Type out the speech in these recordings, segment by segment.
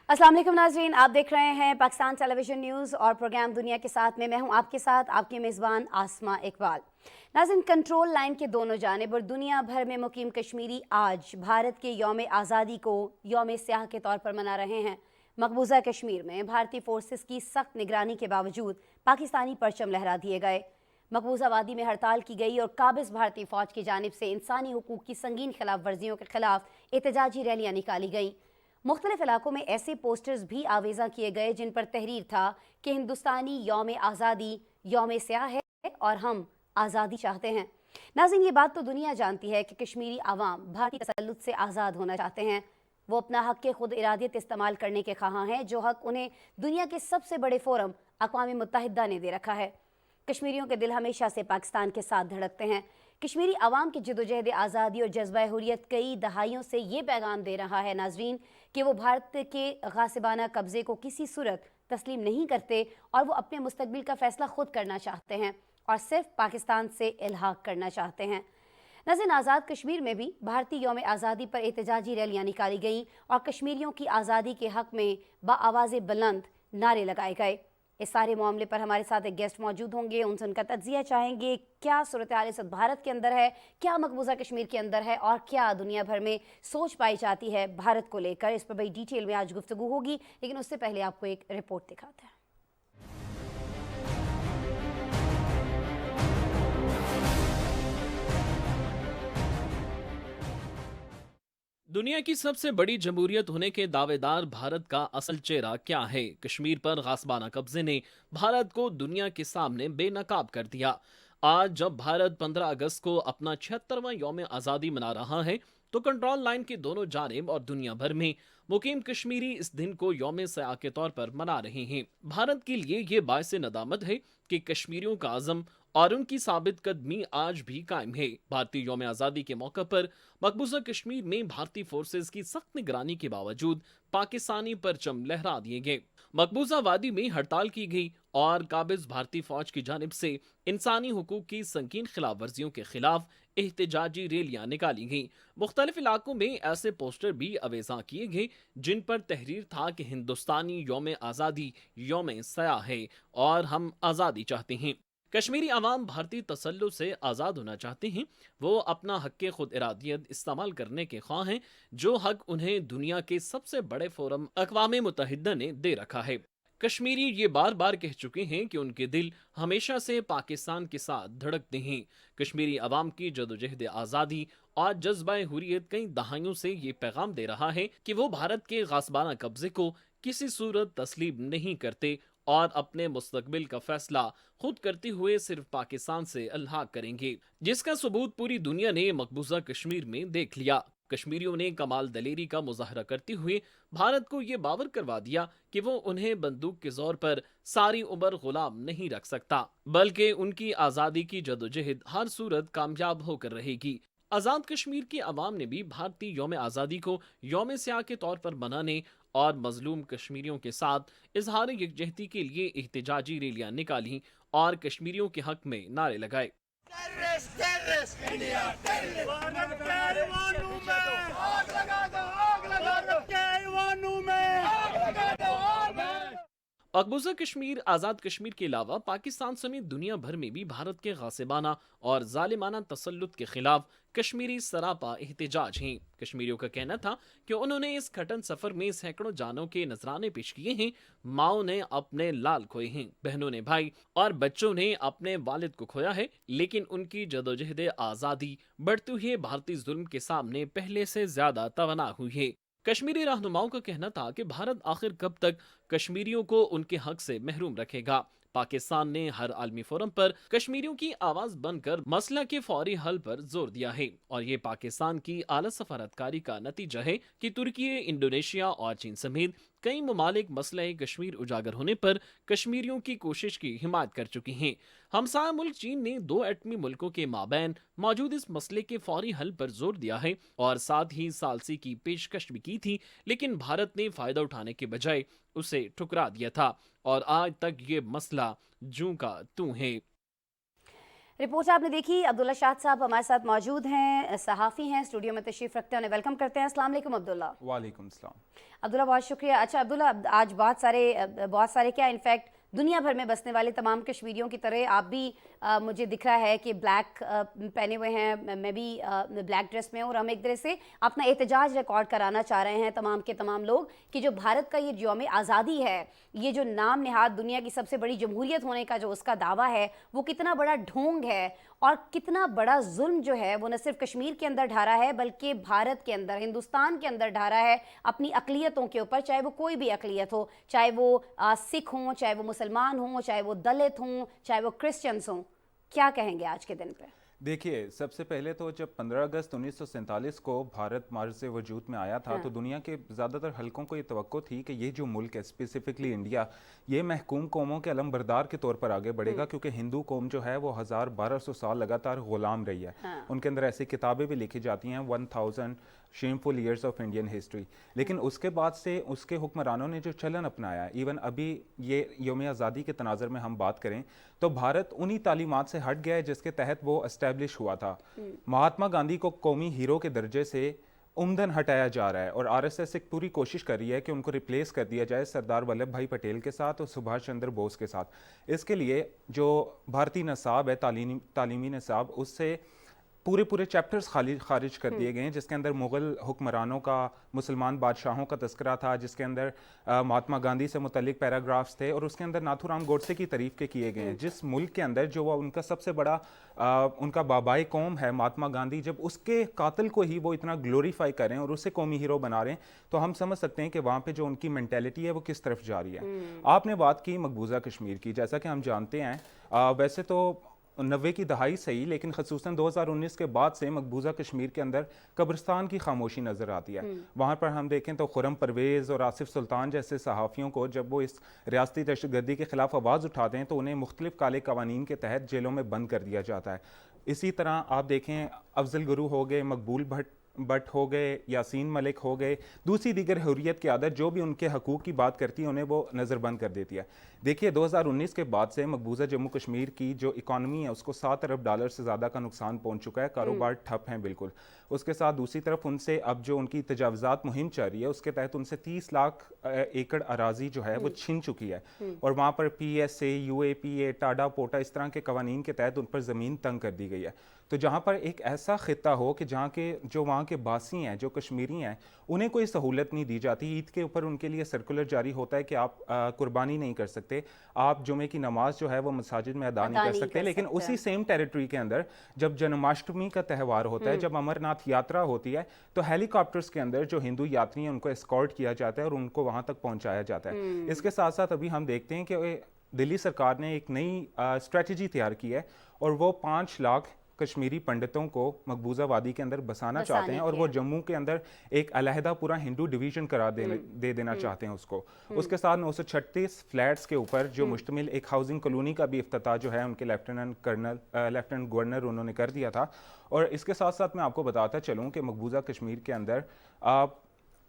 अस्सलाम वालेकुम नाज़रीन, आप देख रहे हैं पाकिस्तान टेलीविज़न न्यूज़ और प्रोग्राम दुनिया के साथ में मैं हूं आपके साथ आपकी मेज़बान आसमा इकबाल। नाज़रीन, कंट्रोल लाइन के दोनों जानिब और दुनिया भर में मुकीम कश्मीरी आज भारत के यौम आज़ादी को यौम स्याह के तौर पर मना रहे हैं। मकबूजा कश्मीर में भारतीय फोर्सेस की सख्त निगरानी के बावजूद पाकिस्तानी परचम लहरा दिए गए। मकबूजा वादी में हड़ताल की गई और काबिज भारतीय फ़ौज की जानिब से इंसानी हुकूक की संगीन खिलाफ वर्जियों के खिलाफ एहतजाजी रैलियाँ निकाली गईं। मुख्तलिफ इलाकों में ऐसे पोस्टर्स भी आवेज़ा किए गए जिन पर तहरीर था कि हिंदुस्तानी यौम आज़ादी यौम स्याह है और हम आज़ादी चाहते हैं। नाज़रीन, ये बात तो दुनिया जानती है कि कश्मीरी आवाम भारतीय तसल्लुत से आज़ाद होना चाहते हैं। वो अपना हक़ के खुद इरादियत इस्तेमाल करने के ख़्वाहां हैं, जो हक़ उन्हें दुनिया के सबसे बड़े फोरम अक़वाम मुत्तहिदा ने दे रखा है। कश्मीरियों के दिल हमेशा से पाकिस्तान के साथ धड़कते हैं। कश्मीरी आवाम की जदोजहद आज़ादी और जज्बा हुर्रियत कई दहाइयों से ये पैगाम दे रहा है नाजरीन कि वो भारत के गासिबाना कब्ज़े को किसी सूरत तस्लीम नहीं करते और वो अपने मुस्तकबिल का फ़ैसला ख़ुद करना चाहते हैं और सिर्फ पाकिस्तान से इल्हाक़ करना चाहते हैं। नाज़रीन, आज़ाद कश्मीर में भी भारतीय यौम आज़ादी पर एहतजाजी रैलियाँ निकाली गईं और कश्मीरियों की आज़ादी के हक़ में बाआवाज़ बुलंद नारे लगाए गए। इस सारे मामले पर हमारे साथ एक गेस्ट मौजूद होंगे, उनसे उनका तज्ज़िया चाहेंगे। क्या सूरत हाल इस वक्त भारत के अंदर है, क्या मकबूजा कश्मीर के अंदर है और क्या दुनिया भर में सोच पाई जाती है भारत को लेकर, इस पर बड़ी डिटेल में आज गुफ्तगू होगी। लेकिन उससे पहले आपको एक रिपोर्ट दिखाते हैं। दुनिया की सबसे बड़ी जमहूरियत होने के दावेदार भारत का असल चेहरा क्या है? कश्मीर पर गासबाना कब्जे ने भारत को दुनिया के सामने बेनकाब कर दिया। आज जब भारत 15 अगस्त को अपना 76वां यौम आज़ादी मना रहा है तो कंट्रोल लाइन की दोनों जानिब और दुनिया भर में मुकीम कश्मीरी इस दिन को यौम सयाह के तौर पर मना रहे हैं। भारत के लिए ये बायस नदामत है कि कश्मीरियों का आज़म और उनकी साबित कदमी आज भी कायम है। भारतीय यौम आज़ादी के मौके पर मकबूजा कश्मीर में भारतीय फोर्सेस की सख्त निगरानी के बावजूद पाकिस्तानी परचम लहरा दिए गए। मकबूजा वादी में हड़ताल की गई और काबिज भारतीय फौज की जानिब से इंसानी हुकूक की संगीन खिलाफ वर्जियों के खिलाफ एहतजाजी रैलियां निकाली गईं। मुख्तलिफ इलाकों में ऐसे पोस्टर भी अवेजा किए गए जिन पर तहरीर था कि हिंदुस्तानी यौम आज़ादी यौम सयाह है और हम आज़ादी चाहते हैं। कश्मीरी अवाम भारतीय तसल्लुत से आज़ाद होना चाहते हैं। वो अपना हक़ के खुद इरादियत इस्तेमाल करने के ख्वाह हैं, जो हक़ उन्हें दुनिया के सबसे बड़े फोरम अक़वाम मुत्तहिदा ने दे रखा है। कश्मीरी ये बार बार कह चुके हैं कि उनके दिल हमेशा से पाकिस्तान के साथ धड़कते हैं। कश्मीरी अवाम की जदोजहद आज़ादी और जज्बा हुर्रियत कई दहाइयों से ये पैगाम दे रहा है कि वो भारत के गासबाना कब्जे को किसी सूरत तस्लीम नहीं करते और अपने मुस्तकबिल का फैसला खुद करते हुए सिर्फ पाकिस्तान से इल्हाक करेंगे, जिसका सबूत पूरी दुनिया ने मकबूजा कश्मीर में देख लिया। कश्मीरियों ने कमाल दलेरी का मुजाहरा करते हुए भारत को ये बावर करवा दिया कि वो उन्हें बंदूक के जोर पर सारी उम्र गुलाम नहीं रख सकता, बल्कि उनकी आज़ादी की जदोजहद हर सूरत कामयाब होकर रहेगी। आज़ाद कश्मीर की आवाम ने भी भारतीय यौम आज़ादी को यौम स्याह के तौर पर मनाने और मजलूम कश्मीरियों के साथ इजहार यकजहती के लिए एहतजाजी रैलियां निकाली और कश्मीरियों के हक में नारे लगाए। मकबूजा कश्मीर आज़ाद कश्मीर के अलावा पाकिस्तान समेत दुनिया भर में भी भारत के गासिबाना और जालिमाना तसल्लुत के खिलाफ कश्मीरी सरापा एहतजाज हैं। कश्मीरियों का कहना था कि उन्होंने इस कठिन सफर में सैकड़ों जानों के नजराने पेश किए हैं। माओ ने अपने लाल खोए हैं, बहनों ने भाई और बच्चों ने अपने वालिद को खोया है, लेकिन उनकी जदोजहद आज़ादी बढ़ते हुए भारतीय जुल्म के सामने पहले से ज्यादा तवाना हुई है। कश्मीरी रहनुमाओं का कहना था कि भारत आखिर कब तक कश्मीरियों को उनके हक से महरूम रखेगा। पाकिस्तान ने हर आलमी फोरम पर कश्मीरियों की आवाज बनकर मसला के फौरी हल पर जोर दिया है और ये पाकिस्तान की आला सफारतकारी का नतीजा है कि तुर्की, इंडोनेशिया और चीन समेत कई ममालिक मसला कश्मीर उजागर होने पर कश्मीरियों की कोशिश की हिमायत कर चुकी हैं। हमसाया मुल्क चीन ने दो एटमी मुल्कों के माबैन मौजूद इस मसले के फौरी हल पर जोर दिया है और साथ ही सालसी की पेशकश भी की थी, लेकिन भारत ने फायदा उठाने के बजाय उसे ठुकरा दिया था और आज तक ये मसला जूं का तूं है। रिपोर्ट आपने देखी। अब्दुल्ला शाद साहब हमारे साथ मौजूद हैं, सहाफ़ी हैं, स्टूडियो में तशरीफ़ रखते हैं, उन्हें वेलकम करते हैं। अस्सलाम वालेकुम अब्दुल्ला। वालेकुम सलाम। अब्दुल्ला बहुत शुक्रिया। अच्छा अब्दुल्ला, आज बहुत सारे क्या इनफैक्ट दुनिया भर में बसने वाले तमाम कश्मीरियों की तरह आप भी मुझे दिख रहा है कि ब्लैक पहने हुए हैं, मैं भी ब्लैक ड्रेस में हूँ, और हम एक तरह से अपना एहतजाज रिकॉर्ड कराना चाह रहे हैं तमाम के तमाम लोग कि जो भारत का ये यौम आज़ादी है, ये जो नाम निहाद दुनिया की सबसे बड़ी जमहूरियत होने का जो उसका दावा है, वो कितना बड़ा ढोंग है और कितना बड़ा जुल्म जो है वो न सिर्फ कश्मीर के अंदर ढारा है बल्कि भारत के अंदर, हिंदुस्तान के अंदर ढारा है अपनी अक़लियतों के ऊपर, चाहे वो कोई भी अक़लियत हो, चाहे वो सिख हों, चाहे वो मुसलमान हों, चाहे वो दलित हों, चाहे वो क्रिश्चियंस हों। क्या कहेंगे आज के दिन पे? देखिए, सबसे पहले तो जब 15 अगस्त 1947 को भारत मार्च से वजूद में आया था, तो दुनिया के ज़्यादातर हलकों को ये तवक्को थी कि ये जो मुल्क है, स्पेसिफिकली इंडिया, ये महकूम कौमों के अलमबरदार के तौर पर आगे बढ़ेगा, क्योंकि हिंदू कौम जो है वो 1200 साल लगातार ग़ुलाम रही है। उनके अंदर ऐसी किताबें भी लिखी जाती हैं, 1000 shameful years of Indian history. लेकिन उसके बाद से उसके हुक्मरानों ने जो चलन अपनाया, इवन अभी ये यौम आज़ादी के तनाज़र में हम बात करें तो भारत उन्हीं तालीमात से हट गया है जिसके तहत वो एस्टेब्लिश हुआ था। महात्मा गांधी को कौमी हीरो के दर्जे से उम्दन हटाया जा रहा है, और आरएसएस एक पूरी कोशिश कर रही है कि उनको रिप्लेस कर दिया जाए सरदार वल्लभ भाई पटेल के साथ और सुभाष चंद्र बोस के साथ। इसके लिए जो भारतीय निसाब है, तालीमी निसाब, उससे पूरे चैप्टर्स खारिज कर दिए गए हैं, जिसके अंदर मुग़ल हुक्मरानों का, मुसलमान बादशाहों का तस्करा था, जिसके अंदर महात्मा गांधी से मुतल्लिक पैराग्राफ्स थे, और उसके अंदर नाथूराम गोडसे की तारीफ़ के किए गए हैं। जिस मुल्क के अंदर जो उनका सबसे बड़ा उनका बाबाए कौम है महात्मा गांधी, जब उसके कातिल को ही वो इतना ग्लोरीफाई करें और उसे कौमी हीरो बना रहे हैं, तो हम समझ सकते हैं कि वहाँ पे जो उनकी मेंटेलिटी है वो किस तरफ जा रही है। आपने बात की मकबूजा कश्मीर की, जैसा कि हम जानते हैं वैसे तो 90 की दहाई सही, लेकिन खसूसन 2019 के बाद से मकबूजा कश्मीर के अंदर कब्रिस्तान की खामोशी नज़र आती है। वहाँ पर हम देखें तो खुरम परवेज़ और आसिफ सुल्तान जैसे सहाफ़ियों को जब वो इस रियासती दहशतगर्दी के ख़िलाफ़ आवाज़ उठाते हैं तो उन्हें मुख्तलिफ़ काले कवानीन के तहत जेलों में बंद कर दिया जाता है। इसी तरह आप देखें अफजल गुरु हो गए, मकबूल भट्ट हो गए, यासीन मलिक हो गए, दूसरी दीगर हुर्रियत की आदत जो भी उनके हकूक़ की बात करती है उन्हें वो नज़रबंद कर देती है। देखिए 2019 के बाद से मकबूजा जम्मू कश्मीर की जो इकॉनमी है उसको $7 अरब से ज़्यादा का नुकसान पहुंच चुका है, कारोबार ठप हैं बिल्कुल। उसके साथ दूसरी तरफ उनसे अब जो उनकी तजावज़ात मुहिम चल रही है उसके तहत उनसे 30 लाख एकड़ अराजी जो है वो छिन चुकी है, और वहाँ पर PSA, UAPA, टाडा पोटा इस तरह के कवानीन के तहत उन पर ज़मीन तंग कर दी गई है। तो जहाँ पर एक ऐसा खित्ता हो कि जहाँ के जो वहाँ के बासी हैं, जो कश्मीरी हैं, उन्हें कोई सहूलत नहीं दी जाती। ईद के ऊपर उनके लिए सर्कुलर जारी होता है कि आप कुर्बानी नहीं कर सकते, आप जुमे की नमाज जो है वो मसाजिद में अदा नहीं कर सकते। लेकिन उसी सेम टेरिटरी के अंदर जब जन्माष्टमी का त्यौहार होता है, जब अमरनाथ यात्रा होती है, तो हेलीकॉप्टर्स के अंदर जो हिंदू यात्री हैं उनको एस्कॉर्ट किया जाता है और उनको वहाँ तक पहुँचाया जाता है। इसके साथ साथ अभी हम देखते हैं कि दिल्ली सरकार ने एक नई स्ट्रेटजी तैयार की है, और वो 5 लाख कश्मीरी पंडितों को मकबूजा वादी के अंदर बसाना चाहते हैं, और वो जम्मू के अंदर एक अलहदा पूरा हिंदू डिवीजन करा दे देना चाहते हैं उसको। उसके साथ 936 फ्लैट्स के ऊपर जो मुश्तमिल एक हाउसिंग कॉलोनी का भी इफ्तिताह जो है उनके लेफ्टिनेंट गवर्नर उन्होंने कर दिया था। और इसके साथ साथ मैं आपको बताता चलूँ कि मकबूजा कश्मीर के अंदर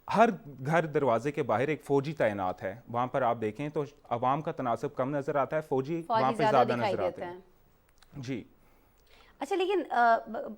हर घर दरवाजे के बाहर एक फौजी तैनात है। वहाँ पर आप देखें तो अवाम का तनासब कम नज़र आता है, फौजी वहाँ पर ज़्यादा नज़र आते हैं। जी अच्छा, लेकिन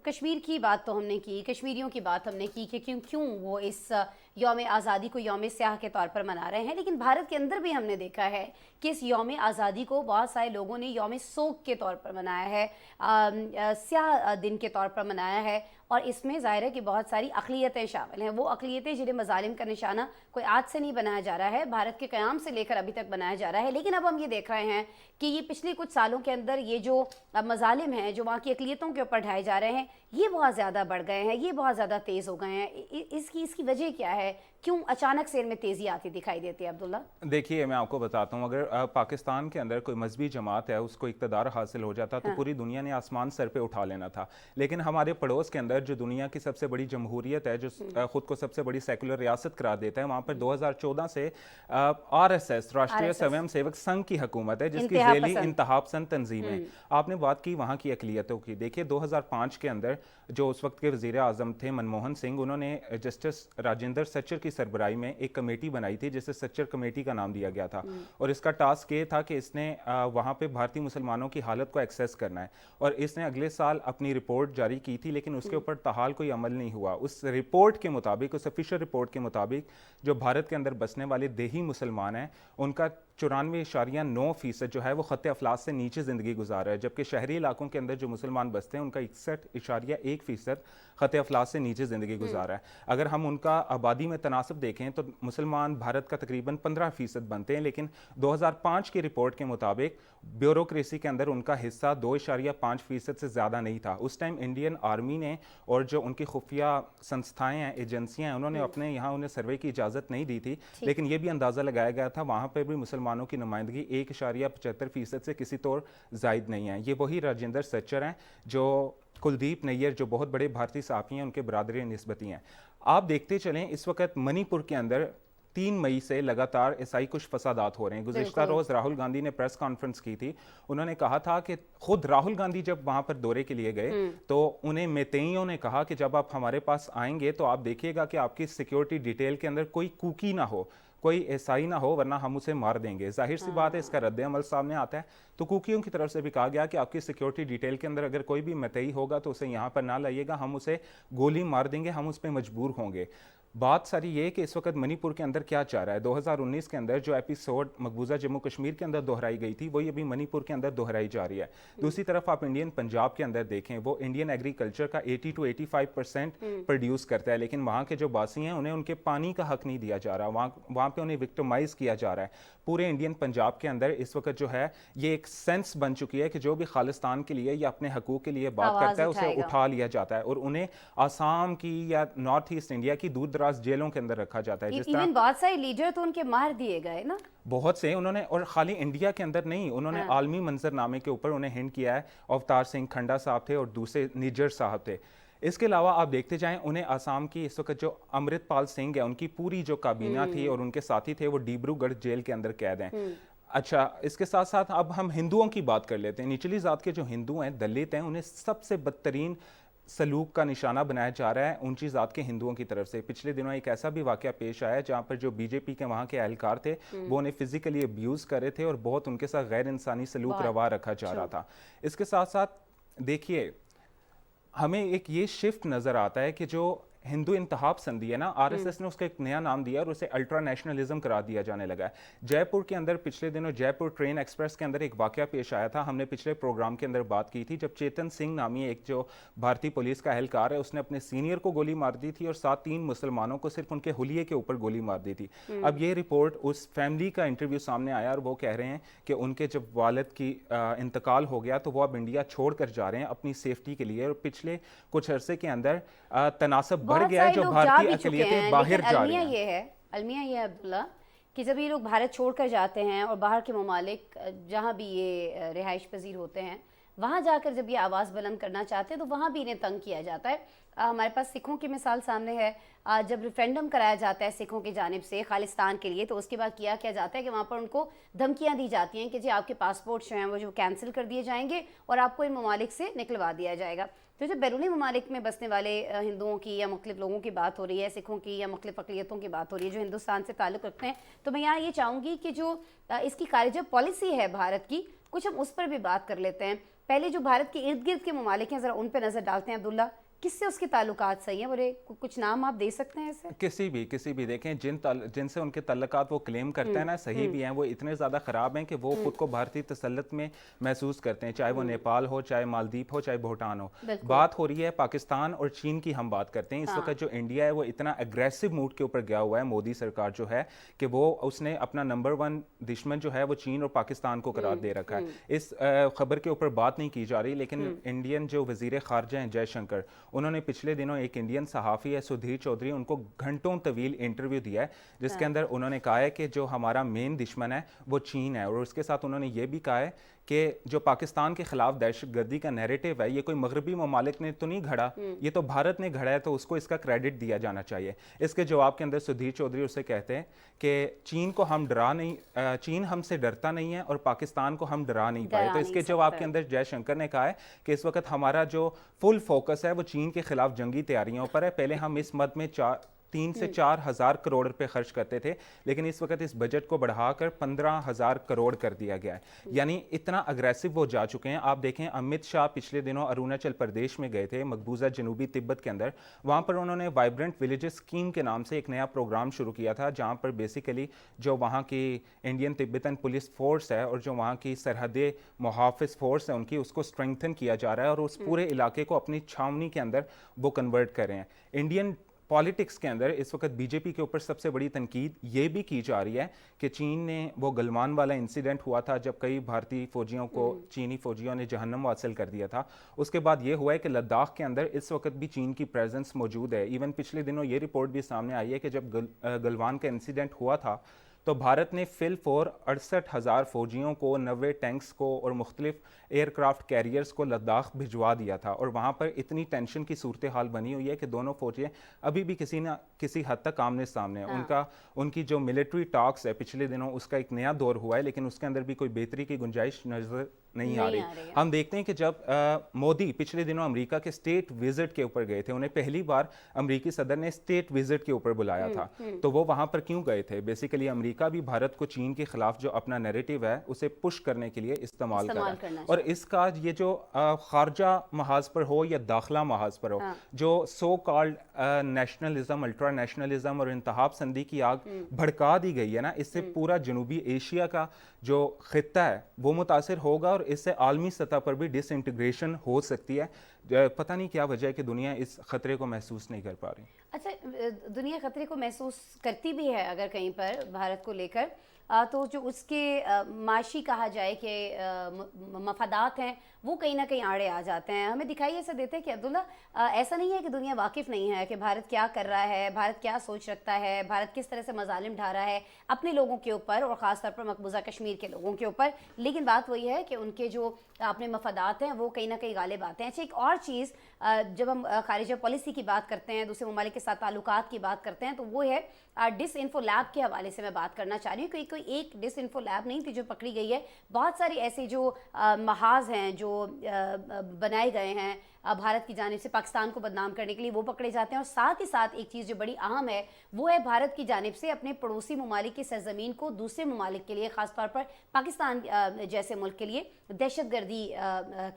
कश्मीर की बात तो हमने की, कश्मीरियों की बात हमने की कि क्यों वो इस यौम आज़ादी को यौम स्याह के तौर पर मना रहे हैं, लेकिन भारत के अंदर भी हमने देखा है कि इस यौम आज़ादी को बहुत सारे लोगों ने यौम सोग के तौर पर मनाया है, स्याह दिन के तौर पर मनाया है, और इसमें ज़ाहिर है कि बहुत सारी अक़लियतें शामिल हैं। वो अक़लियतें जिन्हें मज़ालिम का निशाना कोई आज से नहीं बनाया जा रहा है, भारत के क़याम से लेकर अभी तक बनाया जा रहा है। लेकिन अब हम ये देख रहे हैं कि ये पिछले कुछ सालों के अंदर ये जो मज़ालिम हैं, जो वहाँ की अक़लियतों के ऊपर ढाए जा रहे हैं, ये बहुत ज़्यादा बढ़ गए हैं, ये बहुत ज़्यादा तेज़ हो गए हैं। इसकी वजह क्या है? क्यों अचानक से इनमें तेज़ी आती दिखाई देती है अब्दुल्ला? देखिए, मैं आपको बताता हूँ, अगर पाकिस्तान के अंदर कोई मजहबी जमात है उसको इक़्तिदार हासिल हो जाता तो पूरी दुनिया ने आसमान सर पे उठा लेना था। लेकिन हमारे पड़ोस के अंदर जो दुनिया की सबसे बड़ी जमहूरियत है, जो ख़ुद को सबसे बड़ी सेकुलर रियासत करार देता है, वहाँ पर 2014 से RSS राष्ट्रीय स्वयं सेवक संघ की हुकूमत है, जिसकी ज़ैली इंतहा पसंद तंजीम है। आपने बात की वहाँ की अक़लियतों की। देखिए 2005 के अंदर जो उस वक्त के वज़ीर आज़म थे मनमोहन सिंह, उन्होंने जस्टिस राजेंद्र सचर की की सरबराही में एक कमेटी बनाई थी जिसे सच्चर कमेटी का नाम दिया गया था, और इसका टास्क ये था कि इसने वहाँ पे भारतीय मुसलमानों की हालत को एक्सेस करना है, और इसने अगले साल अपनी रिपोर्ट जारी की थी, लेकिन उसके ऊपर ताहाल कोई अमल नहीं हुआ। उस रिपोर्ट के मुताबिक, उस ऑफिशियल रिपोर्ट के मुताबिक जो भारत के अंदर बसने वाले देही मुसलमान हैं उनका 94.9% जो है वो खत अफलास से नीचे ज़िंदगी गुजार रहा है, जबकि शहरी इलाकों के अंदर जो मुसलमान बसते हैं उनका 61.1% खत अफलास से नीचे ज़िंदगी गुजार रहा है। अगर हम उनका आबादी में तनासब देखें तो मुसलमान भारत का तकरीबन 15% बनते हैं, लेकिन 2005 की रिपोर्ट के मुताबिक ब्यूरोक्रेसी के अंदर उनका हिस्सा 2.5% से ज़्यादा नहीं था। उस टाइम इंडियन आर्मी ने और जो उनकी खुफिया संस्थाएं हैं, एजेंसियां हैं, उन्होंने अपने यहाँ उन्हें सर्वे की इजाज़त नहीं दी थी, लेकिन ये भी अंदाज़ा लगाया गया था वहाँ पर भी मुसलमानों की नुमाइंदगी 1.75% से किसी तौर जायद नहीं है। ये वही राजेंद्र सच्चर हैं जो कुलदीप नैयर, जो बहुत बड़े भारतीय सहाफ़ी हैं, उनके बरादरी निस्बती हैं। आप देखते चलें, इस वक्त मणिपुर के अंदर 3 मई से लगातार ऐसा ही कुछ फसादात हो रहे हैं। गुज़िश्ता रोज़ राहुल गांधी ने प्रेस कॉन्फ्रेंस की थी, उन्होंने कहा था कि खुद राहुल गांधी जब वहाँ पर दौरे के लिए गए तो उन्हें मेतेइयों ने कहा कि जब आप हमारे पास आएंगे तो आप देखिएगा कि आपकी सिक्योरिटी डिटेल के अंदर कोई कुकी ना हो, कोई ऐसाई ना हो, वरना हम उसे मार देंगे। जाहिर सी बात है, इसका रद्द अमल सामने आता है। तो कुकियों की तरफ से भी कहा गया कि आपकी सिक्योरिटी डिटेल के अंदर अगर कोई भी मतई होगा तो उसे यहाँ पर ना लाइएगा, हम उसे गोली मार देंगे, हम उस पर मजबूर होंगे। बात सारी ये कि इस वक्त मणिपुर के अंदर क्या चाह रहा है। 2019 के अंदर जो एपिसोड मकबूजा जम्मू कश्मीर के अंदर दोहराई गई थी वही अभी मणिपुर के अंदर दोहराई जा रही है। दूसरी तरफ आप इंडियन पंजाब के अंदर देखें, वो इंडियन एग्रीकल्चर का 80 to 85% प्रोड्यूस करता है, लेकिन वहाँ के जो बासी हैं उन्हें उनके पानी का हक नहीं दिया जा रहा, वहाँ पे उन्हें विक्टिमाइज किया जा रहा है। पूरे इंडियन पंजाब के अंदर इस वक्त जो है ये एक सेंस बन चुकी है कि जो भी खालिस्तान के लिए या अपने हकूक के लिए बात करता है उसे उठा लिया जाता है और उन्हें आसाम की या नॉर्थ ईस्ट इंडिया की दूर दराज जेलों के अंदर रखा जाता है। जिस तरह बहुत सारे लीडर तो उनके मार दिए गए ना, बहुत से उन्होंने, और खाली इंडिया के अंदर नहीं, उन्होंने आलमी मंजरनामे के ऊपर उन्हें हिंट किया है। अवतार सिंह खंडा साहब थे और दूसरे निज्जर साहब थे। इसके अलावा आप देखते जाएं, उन्हें आसाम की इस वक्त जो अमृतपाल सिंह है उनकी पूरी जो काबीना थी और उनके साथी थे वो डिब्रूगढ़ जेल के अंदर कैद हैं। अच्छा, इसके साथ साथ अब हम हिंदुओं की बात कर लेते हैं। निचली जात के जो हिंदू हैं, दलित हैं, उन्हें सबसे बदतरीन सलूक का निशाना बनाया जा रहा है ऊंची जात के हिंदुओं की तरफ से। पिछले दिनों एक ऐसा भी वाकया पेश आया जहां पर जो बीजेपी के वहां के एहलकार थे वो उन्हें फिजिकली अब्यूज कर रहे थे और बहुत उनके साथ गैर इंसानी सलूक रवा रखा जा रहा था। इसके साथ साथ देखिए, हमें एक ये शिफ्ट नजर आता है कि जो हिंदू इंतहाब संधि है ना, आरएसएस ने उसका एक नया नाम दिया और उसे अल्ट्रा नेशनलिज्म करार दिया जाने लगा है। जयपुर के अंदर पिछले दिनों जयपुर ट्रेन एक्सप्रेस के अंदर एक वाकया पेश आया था, हमने पिछले प्रोग्राम के अंदर बात की थी, जब चेतन सिंह नामी एक जो भारतीय पुलिस का एहलकार है उसने अपने सीनियर को गोली मार दी थी और साथ 3 मुसलमानों को सिर्फ उनके हुलिये के ऊपर गोली मार दी थी। अब ये रिपोर्ट, उस फैमिली का इंटरव्यू सामने आया और वो कह रहे हैं कि उनके जब वालिद की इंतकाल हो गया तो वो अब इंडिया छोड़ कर जा रहे हैं अपनी सेफ्टी के लिए, और पिछले कुछ अरसे के अंदर तनासब बढ़ गया है जो भारतीय अक़लियतें बाहर जा रही हैं। अलमिया ये है अब्दुल्ला कि जब ये लोग भारत छोड़कर जाते हैं और बाहर के ममालिक जहाँ भी ये रिहाइश पजीर होते हैं वहाँ जाकर जब ये आवाज़ बुलंद करना चाहते हैं तो वहाँ भी इन्हें तंग किया जाता है। हमारे पास सिखों की मिसाल सामने है। जब रेफरेंडम कराया जाता है सिखों की जानिब से खालिस्तान के लिए तो उसके बाद किया जाता है कि वहाँ पर उनको धमकियाँ दी जाती हैं कि जी आपके पासपोर्ट जो हैं वो जो कैंसिल कर दिए जाएंगे और आपको इन ममालिक से निकलवा दिया जाएगा। तो जब बैरूनी ममालिक में बसने वाले हिंदुओं की या मुख्तलिफ लोगों की बात हो रही है, सिखों की या मुख्तलिफ अक़लियतों की बात हो रही है जो हिंदुस्तान से ताल्लुक़ रखते हैं, तो मैं यहाँ ये चाहूँगी कि जो इसकी खारिजा पॉलिसी है भारत की, कुछ हम उस पर भी बात कर लेते हैं। पहले जो भारत के इर्द गिर्द के ममालिक हैं ज़रा उन पर नज़र डालते हैं। अब्दुल्ला, किससे उसके ताल्लुकात सही हैं? बोले कुछ नाम आप दे सकते हैं ऐसे? किसी भी देखें जिनसे उनके तल्लुकात वो क्लेम करते हैं ना, सही भी हैं, वो इतने ज़्यादा ख़राब हैं कि वो खुद को भारतीय तसल्लुत में महसूस करते हैं, चाहे वो नेपाल हो, चाहे मालदीव हो, चाहे भूटान हो। बात हो रही है पाकिस्तान और चीन की, हम बात करते हैं। इस वक्त जो इंडिया है वो इतना एग्रेसिव मूड के ऊपर गया हुआ है, मोदी सरकार जो है कि वो उसने अपना नंबर 1 दुश्मन जो है वो चीन और पाकिस्तान को करार दे रखा है। इस खबर के ऊपर बात नहीं की जा रही, लेकिन इंडियन जो वज़ीर ख़ारजा हैं जयशंकर, उन्होंने पिछले दिनों एक इंडियन सहाफ़ी है सुधीर चौधरी, उनको घंटों तवील इंटरव्यू दिया है जिसके अंदर उन्होंने कहा है कि जो हमारा मेन दुश्मन है वो चीन है, और उसके साथ उन्होंने ये भी कहा है कि जो पाकिस्तान के खिलाफ दहशतगर्दी का नैरेटिव है ये कोई मगरबी ममालिक ने तो नहीं घड़ा, ये तो भारत ने घड़ा है, तो उसको इसका क्रेडिट दिया जाना चाहिए। इसके जवाब के अंदर सुधीर चौधरी उसे कहते हैं कि चीन को हम डरा नहीं, चीन हमसे डरता नहीं है और पाकिस्तान को हम डरा नहीं पाए। तो इसके जवाब के अंदर जयशंकर ने कहा है कि इस वक्त हमारा जो फुल फोकस है वो चीन के खिलाफ जंगी तैयारियों पर है। पहले हम इस मद में 3 سے 4 ہزار کروڑ روپے خرچ کرتے تھے، لیکن اس وقت اس بجٹ کو بڑھا کر 15,000 کروڑ کر دیا گیا ہے. یعنی اتنا اگریسو وہ جا چکے ہیں. آپ دیکھیں امت شاہ پچھلے دنوں اروناچل پردیش میں گئے تھے، مقبوضہ جنوبی تبت کے اندر. وہاں پر انہوں نے وائبرنٹ ولیجز اسکیم کے نام سے ایک نیا پروگرام شروع کیا تھا، جہاں پر بیسیکلی جو وہاں کی انڈین تبتن پولیس فورس ہے اور جو وہاں کی سرحدی محافظ فورس ہے ان کی، اس کو اسٹرینگتھن کیا جا رہا ہے اور اس پورے علاقے کو اپنی چھاونی کے اندر وہ کنورٹ کر رہے ہیں. انڈین پالیٹکس کے اندر اس وقت بی جے پی کے اوپر سب سے بڑی تنقید یہ بھی کی جا رہی ہے کہ چین نے وہ گلوان والا انسیڈنٹ ہوا تھا جب کئی بھارتی فوجیوں کو چینی فوجیوں نے جہنم واصل کر دیا تھا. اس کے بعد یہ ہوا ہے کہ لداخ کے اندر اس وقت بھی چین کی پریزنس موجود ہے. ایون پچھلے دنوں یہ رپورٹ بھی سامنے آئی ہے کہ جب گلوان کا انسیڈنٹ ہوا تھا تو بھارت نے فل فور 68,000 فوجیوں کو، 90 ٹینکس کو اور مختلف ایئر کرافٹ کیریئرز کو لداخ بھجوا دیا تھا. اور وہاں پر اتنی ٹینشن کی صورتحال بنی ہوئی ہے کہ دونوں فوجیں ابھی بھی کسی نہ کسی حد تک آمنے سامنے ہیں. ان کی جو ملٹری ٹاکس ہے پچھلے دنوں اس کا ایک نیا دور ہوا ہے، لیکن اس کے اندر بھی کوئی بہتری کی گنجائش نظر نہیں آ رہی. ہم دیکھتے ہیں کہ جب مودی پچھلے دنوں امریکہ کے اسٹیٹ وزٹ کے اوپر گئے تھے، انہیں پہلی بار امریکی صدر نے اسٹیٹ وزٹ کے اوپر بلایا تھا. تو وہ وہاں پر کیوں گئے تھے؟ بیسیکلی امریکہ بھی بھارت کو چین کے خلاف جو اپنا نیریٹو ہے اسے پش کرنے کے لیے استعمال کر رہا ہے. اور اس کا یہ جو خارجہ محاذ پر ہو یا داخلہ محاذ پر ہو، جو so called nationalism, ultra nationalism اور انتہا پسندی کی آگ بھڑکا دی گئی ہے نا، اس سے پورا جنوبی ایشیا کا جو خطہ ہے وہ متاثر ہوگا اور اس سے عالمی سطح پر بھی ڈس انٹیگریشن ہو سکتی ہے. پتہ نہیں کیا وجہ ہے کہ دنیا اس خطرے کو محسوس نہیں کر پا رہی. اچھا، دنیا خطرے کو محسوس کرتی بھی ہے اگر کہیں پر بھارت کو لے کر، تو جو اس کے معاشی کہا جائے کہ مفادات ہیں وہ کہیں نہ کہیں آڑے آ جاتے ہیں. ہمیں دکھائی ایسا دیتے ہیں کہ عبداللہ ایسا نہیں ہے کہ دنیا واقف نہیں ہے کہ بھارت کیا کر رہا ہے، بھارت کیا سوچ رکھتا ہے، بھارت کس طرح سے مظالم ڈھا رہا ہے اپنے لوگوں کے اوپر اور خاص طور پر مقبوضہ کشمیر کے لوگوں کے اوپر. لیکن بات وہی ہے کہ ان کے جو اپنے مفادات ہیں وہ کہیں نہ کہیں غالب آتے ہیں. اچھا، ایک اور چیز جب ہم خارجہ پالیسی کی بات کرتے ہیں، دوسرے ممالک کے ساتھ تعلقات کی بات کرتے ہیں، تو وہ ہے ڈس انفو لیب کے حوالے سے میں بات کرنا چاہ رہی ہوں. کوئی ایک ڈس انفو لیب نہیں تھی جو پکڑی گئی ہے، بہت ساری ایسے جو محاذ ہیں جو بنائے گئے ہیں بھارت کی جانب سے پاکستان کو بدنام کرنے کے لیے، وہ پکڑے جاتے ہیں. اور ساتھ ہی ساتھ ایک چیز جو بڑی اہم ہے وہ ہے بھارت کی جانب سے اپنے پڑوسی ممالک کی سرزمین کو دوسرے ممالک کے لیے، خاص طور پر پاکستان جیسے ملک کے لیے دہشت گردی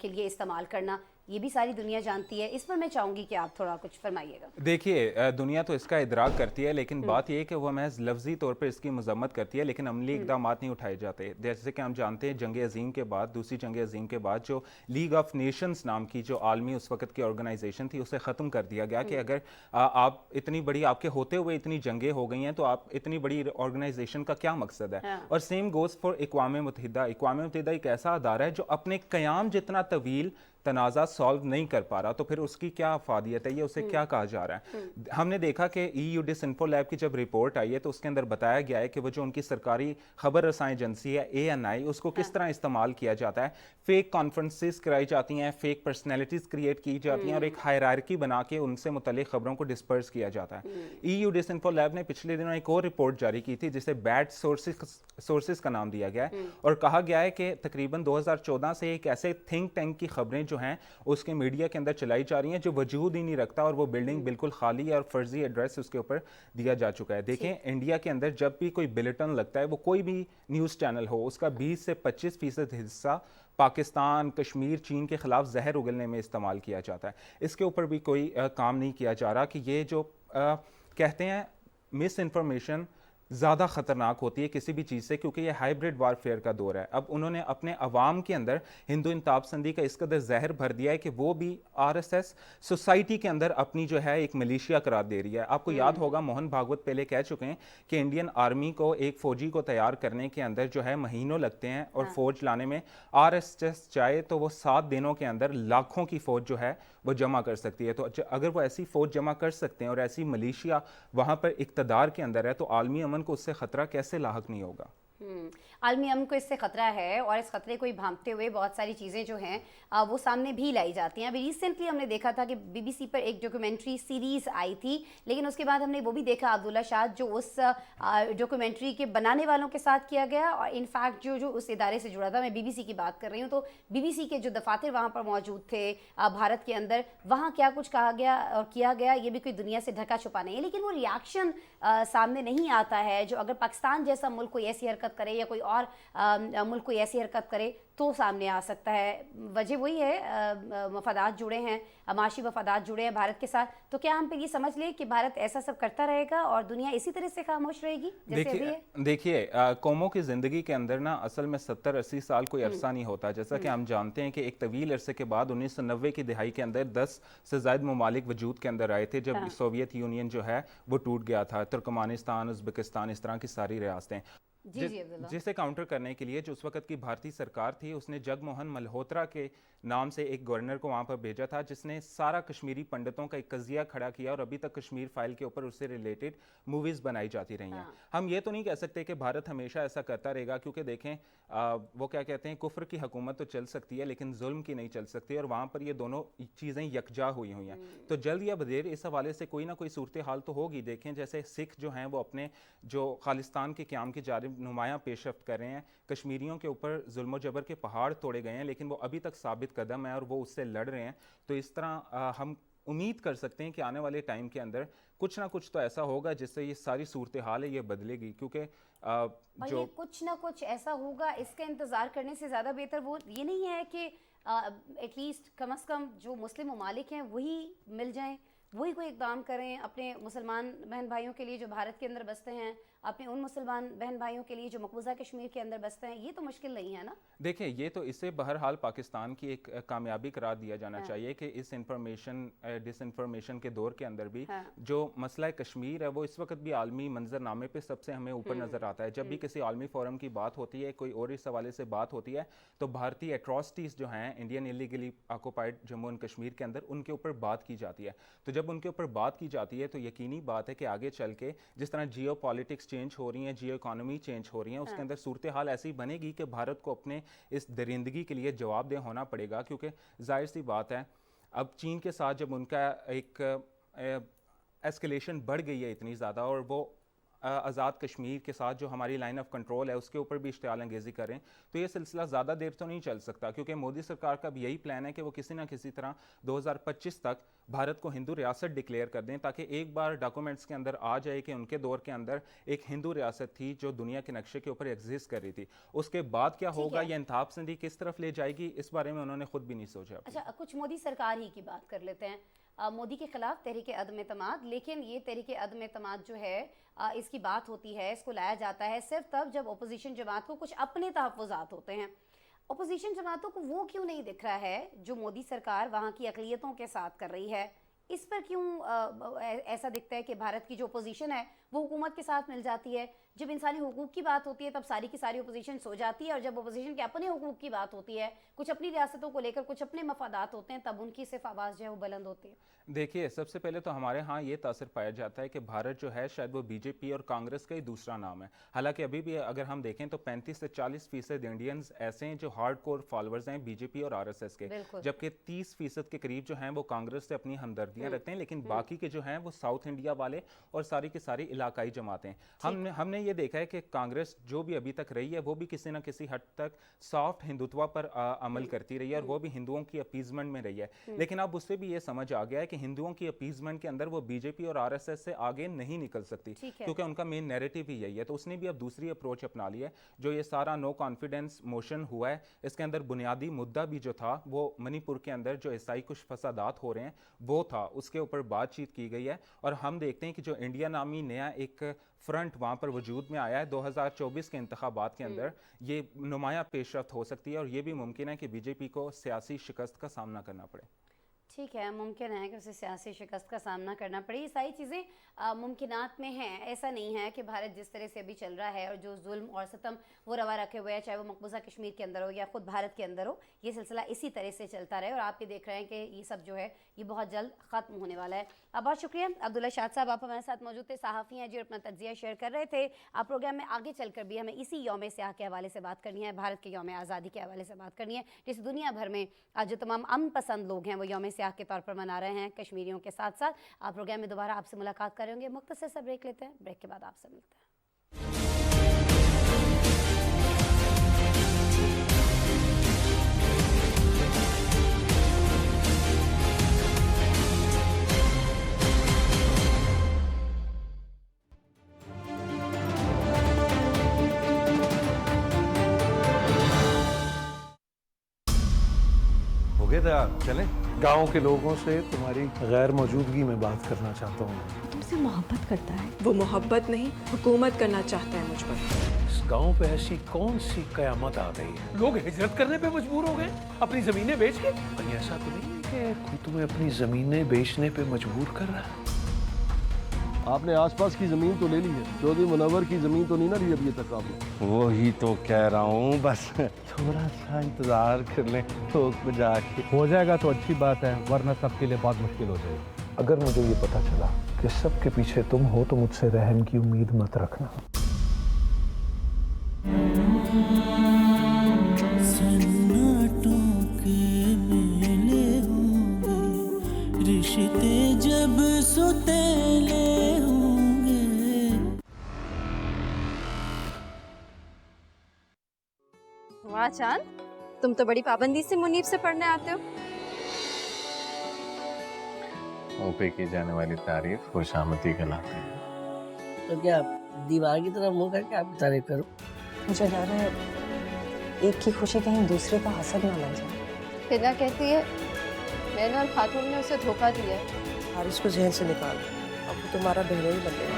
کے لیے استعمال کرنا. یہ بھی ساری دنیا جانتی ہے. اس پر میں چاہوں گی کہ آپ تھوڑا کچھ فرمائیے گا. دیکھیے، دنیا تو اس کا ادراک کرتی ہے، لیکن بات یہ ہے کہ وہ محض لفظی طور پر اس کی مذمت کرتی ہے لیکن عملی اقدامات نہیں اٹھائے جاتے. جیسے کہ ہم جانتے ہیں جنگ عظیم کے بعد، دوسری جنگ عظیم کے بعد جو لیگ آف نیشنز نام کی جو عالمی اس وقت کی آرگنائزیشن تھی اسے ختم کر دیا گیا کہ اگر آپ اتنی بڑی، آپ کے ہوتے ہوئے اتنی جنگیں ہو گئی ہیں تو آپ اتنی بڑی آرگنائزیشن کا کیا مقصد ہے. اور سیم گوز فار اقوام متحدہ. اقوام متحدہ ایک ایسا ادارہ ہے جو اپنے قیام جتنا طویل تنازع سالو نہیں کر پا رہا، تو پھر اس کی کیا افادیت ہے، یہ اسے کیا کہا جا رہا ہے. ہم نے دیکھا کہ ای یو ڈس انفو لیب کی جب رپورٹ آئی ہے تو اس کے اندر بتایا گیا ہے کہ وہ جو ان کی سرکاری خبر رساں ایجنسی ہے ANI، اس کو کس طرح استعمال کیا جاتا ہے. فیک کانفرنسز کرائی جاتی ہیں، فیک پرسنالٹیز کریٹ کی جاتی ہیں اور ایک ہائرارکی بنا کے ان سے متعلق خبروں کو ڈسپرس کیا جاتا ہے. ای یو ڈس انفو لیب نے پچھلے دنوں ایک اور رپورٹ جاری کی تھی جسے بیڈ سورسز کا نام دیا گیا ہے، اور کہا گیا ہے کہ تقریباً 2014 سے ایک ایسے تھنک ٹینک کی خبریں جو ہیں اس کے میڈیا کے اندر چلائی جا رہی ہیں جو وجود ہی نہیں رکھتا، اور وہ بلڈنگ بالکل خالی ہے اور فرضی ایڈریس اس کے اوپر دیا جا چکا ہے. دیکھیں، انڈیا کے اندر جب بھی کوئی بلٹن لگتا ہے، وہ کوئی بھی نیوز چینل ہو، اس کا 20 سے 25% حصہ پاکستان، کشمیر، چین کے خلاف زہر اگلنے میں استعمال کیا جاتا ہے. اس کے اوپر بھی کوئی کام نہیں کیا جا رہا کہ یہ جو کہتے ہیں مس انفارمیشن زیادہ خطرناک ہوتی ہے کسی بھی چیز سے، کیونکہ یہ ہائیبرڈ وارفیئر کا دور ہے. اب انہوں نے اپنے عوام کے اندر ہندو انتہا پسندی کا اس قدر زہر بھر دیا ہے کہ وہ بھی RSS سوسائٹی کے اندر اپنی جو ہے ایک ملیشیا قرار دے رہی ہے. آپ کو یاد ہوگا موہن بھاگوت پہلے کہہ چکے ہیں کہ انڈین آرمی کو، ایک فوجی کو تیار کرنے کے اندر جو ہے مہینوں لگتے ہیں، اور فوج لانے میں RSS چاہے تو وہ 7 دنوں کے اندر لاکھوں کی فوج جو ہے وہ جمع کر سکتی ہے. تو اگر وہ ایسی فوج جمع کر سکتے ہیں اور ایسی ملیشیا وہاں پر اقتدار کے اندر ہے تو عالمی امن کو اس سے خطرہ کیسے لاحق نہیں ہوگا. आलमी अमन को इससे ख़तरा है और इस ख़तरे को ही भांपते हुए बहुत सारी चीज़ें जो हैं वो सामने भी लाई जाती हैं। अभी रिसेंटली हमने देखा था कि बीबीसी पर एक डॉक्यूमेंट्री सीरीज़ आई थी, लेकिन उसके बाद हमने वो भी देखा अब्दुल्ला शाद जो उस डॉक्यूमेंट्री के बनाने वालों के साथ किया गया, और इनफैक्ट जो उस इदारे से जुड़ा था, मैं बीबीसी की बात कर रही हूँ, तो बीबीसी के जो दफातर वहाँ पर मौजूद थे भारत के अंदर, वहाँ क्या कुछ कहा गया और किया गया ये भी कोई दुनिया से ढका छुपा नहीं है, लेकिन वो रिएक्शन सामने नहीं आता है जो अगर पाकिस्तान जैसा मुल्क कोई ऐसी हरकत करे या कोई और मुल्क कोई ऐसी हरकत करे तो सामने आ सकता है। वजह वही है, मफादात जुड़े हैं, माशी मफादात जुड़े हैं भारत के साथ। तो क्या हम पे ये समझ लें कि भारत ऐसा सब करता रहेगा और दुनिया इसी तरह से खामोश रहेगी जैसे अभी है? देखिए कौमों की ज़िंदगी के अंदर ना असल में 70-80 साल कोई अरसा नहीं होता। जैसा कि हम जानते हैं कि एक तवील अरसे के बाद 1990 की दहाई के अंदर 10 से ज़ायद ममालिक वजूद के अंदर आए थे जब सोवियत यूनियन जो है वो टूट गया था। तुर्कमानिस्तान, उज़्बेकिस्तान, इस तरह की सारी रियासतें। जिसे काउंटर करने के लिए जो उस वक्त की भारतीय सरकार थी उसने जगमोहन मल्होत्रा के नाम से एक गवर्नर को वहाँ पर भेजा था जिसने सारा कश्मीरी पंडितों का एक कजिया खड़ा किया और अभी तक कश्मीर फाइल के ऊपर उससे रिलेटेड मूवीज़ बनाई जाती रही हैं। हम ये तो नहीं कह सकते कि भारत हमेशा ऐसा करता रहेगा, क्योंकि देखें वो क्या कहते हैं, कुफ्र की हुकूमत तो चल सकती है लेकिन जुल्म की नहीं चल सकती, और वहाँ पर ये दोनों चीज़ें यकजा हुई हैं। तो जल्द या बदेर इस हवाले से कोई ना कोई सूरत हाल तो होगी। देखें जैसे सिख जो हैं वो अपने जो खालिस्तान के क़याम की जानिब नुमायाँ पेशरफ्त कर रहे हैं, कश्मीरियों के ऊपर जुल्म जबर के पहाड़ तोड़े गए हैं लेकिन वो अभी तक साबित कदम है और वो उससे लड़ रहे हैं। तो इस तरह हम उम्मीद कर सकते हैं कि आने वाले टाइम के अंदर कुछ ना कुछ तो ऐसा होगा जिससे ये सारी सूरत हाल है ये बदलेगी, क्योंकि जो ये कुछ ना कुछ ऐसा होगा इसका इंतज़ार करने से ज़्यादा बेहतर वो ये नहीं है कि एटलीस्ट कम अज़ कम जो मुस्लिम ममालिक हैं वही मिल जाएं, वही कोई इक़दाम करें अपने मुसलमान बहन भाइयों के लिए जो भारत के अंदर बसते हैं, अपने उन मुसलमान बहन भाइयों के लिए जो मकबूजा कश्मीर के अंदर बसते हैं। ये तो मुश्किल नहीं है ना। देखिए ये तो इसे बहरहाल पाकिस्तान की एक कामयाबी करार दिया जाना चाहिए कि इस इंफॉर्मेशन डिसइंफॉर्मेशन के दौर के अंदर भी जो मसला कश्मीर है वो इस वक्त भी आलमी मंजरनामे पे सबसे हमें ऊपर नज़र आता है। जब भी किसी आलमी फोरम की बात होती है, कोई और इस हवाले से बात होती है, तो भारतीय एट्रॉसिटीज़ जो हैं Indian illegally occupied Jammu and Kashmir के अंदर उनके ऊपर बात की जाती है। तो जब उनके ऊपर बात की जाती है तो यकीनी बात है कि आगे चल के जिस तरह जियो पॉलिटिक्स चेंज हो रही हैं, जियो इकोनॉमी चेंज हो रही है, उसके अंदर सूरत हाल ऐसी बनेगी कि भारत को अपने इस दरिंदगी के लिए जवाबदेह होना पड़ेगा। क्योंकि जाहिर सी बात है अब चीन के साथ जब उनका एक एस्केलेशन बढ़ गई है इतनी ज़्यादा, और वो आज़ाद कश्मीर के साथ जो हमारी लाइन ऑफ कंट्रोल है उसके ऊपर भी इश्तियाल अंगेज़ी करें, तो ये सिलसिला ज़्यादा देर तो नहीं चल सकता। क्योंकि मोदी सरकार का भी यही प्लान है कि वो किसी ना किसी तरह 2025 तक भारत को हिंदू रियासत डिक्लेयर कर दें, ताकि एक बार डॉक्यूमेंट्स के अंदर आ जाए कि उनके दौर के अंदर एक हिंदू रियासत थी जो दुनिया के नक्शे के ऊपर एग्जिस्ट कर रही थी। उसके बाद क्या होगा या इंतखाब पसंदी किस तरफ ले जाएगी, इस बारे में उन्होंने खुद भी नहीं सोचा। अच्छा, कुछ मोदी सरकार ही की बात कर लेते हैं। मोदी के खिलाफ तहरीक अदम एतमाद, लेकिन ये तहरीक अदम एतमाद जो है इसकी बात होती है, इसको लाया जाता है सिर्फ तब जब अपोजिशन जमात को कुछ अपने तहफ़्फ़ुज़ात होते हैं। अपोजिशन जमातों को वो क्यों नहीं दिख रहा है जो मोदी सरकार वहाँ की अक़लियतों के साथ कर रही है? इस पर क्यों ऐसा दिखता है कि भारत की जो अपोजिशन है वो हुकूमत के साथ मिल जाती है? जब इंसानी हुकूक की बात होती है तब सारी की सारी अपोजिशन सो जाती है, और जब अपोजिशन के अपने हुकूक की बात होती है, कुछ अपनी रियासतों को लेकर कुछ अपने मफादात होते हैं, तब उनकी सिर्फ आवाज़ जो है वो बुलंद होती है। देखिए सबसे पहले तो हमारे यहाँ ये तासर पाया जाता है कि भारत जो है शायद वो बीजेपी और कांग्रेस का ही दूसरा नाम है। हालांकि अभी भी अगर हम देखें तो 35 से 40% इंडियंस ऐसे हैं जो हार्ड कोर फॉलोअर्स हैं बीजेपी और आरएसएस के, जबकि 30% के करीब जो हैं वो कांग्रेस से अपनी हमदर्दियाँ रखते हैं, लेकिन बाकी के जो हैं वो साउथ इंडिया वाले और सारी की सारी इलाकाई जमातें। हमने ये देखा है कि कांग्रेस जो भी अभी तक रही है वो भी किसी न किसी हद तक सॉफ्ट हिंदुत्व पर अमल करती रही है, और वो भी हिंदुओं की अपीजमेंट में रही है। लेकिन अब उससे भी ये समझ आ गया है कि हिंदुओं की अपीजमेंट के अंदर वो बीजेपी और आरएसएस से आगे नहीं निकल सकती, क्योंकि उनका मेन नैरेटिव ही यही है। तो उसने भी अब दूसरी अप्रोच अपना ली है। जो ये सारा नो कॉन्फिडेंस मोशन हुआ है, इसके अंदर बुनियादी मुद्दा भी जो था वो मणिपुर के अंदर जो ईसाई कुछ फसादात हो रहे हैं वो था, उसके ऊपर बातचीत की गई है। और हम देखते हैं कि जो इंडिया नामी नया एक फ्रंट वहाँ पर वजूद में आया है 2024 के इंतखाबात के अंदर, ये नुमाया पेशरफ्त हो सकती है, और ये भी मुमकिन है कि बीजेपी को सियासी शिकस्त का सामना करना पड़े। ٹھیک ہے، ممکن ہے کہ اسے سیاسی شکست کا سامنا کرنا پڑے. یہ ساری چیزیں ممکنات میں ہیں. ایسا نہیں ہے کہ بھارت جس طرح سے ابھی چل رہا ہے اور جو ظلم اور ستم وہ روا رکھے ہوئے ہیں، چاہے وہ مقبوضہ کشمیر کے اندر ہو یا خود بھارت کے اندر ہو، یہ سلسلہ اسی طرح سے چلتا رہے. اور آپ یہ دیکھ رہے ہیں کہ یہ سب جو ہے یہ بہت جلد ختم ہونے والا ہے. بہت شکریہ عبداللہ شاد صاحب، آپ ہمارے ساتھ موجود تھے، صحافی ہیں جی، اور اپنا تجزیہ شیئر کر رہے تھے. آپ پروگرام میں آگے چل کر بھی ہمیں اسی یوم سیاہ کے حوالے سے بات کرنی ہے، بھارت کے یوم آزادی کے حوالے سے بات کرنی ہے، جس دنیا بھر میں جو تمام امن پسند لوگ ہیں وہ یوم سیاہ کے طور پر منا رہے ہیں کشمیریوں کے ساتھ ساتھ. آپ پروگرام میں دوبارہ آپ سے ملاقات کریں گے. مختصر سا بریک لیتے ہیں، بریک کے بعد آپ سے ملتے ہیں. ہو گئے تیار، چلیں. گاؤں کے لوگوں سے تمہاری غیر موجودگی میں بات کرنا چاہتا ہوں. تم سے محبت کرتا ہے. وہ محبت نہیں، حکومت کرنا چاہتا ہے مجھ پر. اس گاؤں پہ ایسی کون سی قیامت آ گئی ہے؟ لوگ ہجرت کرنے پہ مجبور ہو گئے اپنی زمینیں بیچ کے. کہیں ایسا تو نہیں ہے کہ کوئی تمہیں اپنی زمینیں بیچنے پہ مجبور کر رہا ہے؟ آپ نے آس پاس کی زمین تو لے لی ہے، چودھری منور کی زمین تو نہیں نہ لی ابھی تک آپ نے؟ وہی تو کہہ رہا ہوں، بس تھوڑا سا انتظار کر لیں ٹھوک بجا کے. ہو جائے گا تو اچھی بات ہے، ورنہ سب کے لیے بہت مشکل ہو جائے گی. اگر مجھے یہ پتا چلا کہ سب کے پیچھے تم ہو تو مجھ سے رحم کی امید مت رکھنا. رشتے جب ستیلے ہوں گے. واہ چاند، تم تو بڑی پابندی سے منیب سے پڑھنے آتے ہو. اوپے کی جانے والی تعریف خوش آمدی کہلاتی ہے. تو کیا دیوار کی طرف منہ کر کے آپ کی تعریف کروں؟ مجھے ڈر ہے ایک کی خوشی کہیں دوسرے کا حسد نہ لگ جائے. فدا کہتی ہے میں نے اور خاتون نے اسے دھوکہ دیا ہے. حارث کو ذہن سے نکال، اب وہ تمہارا بہنوئی ہی بن گیا.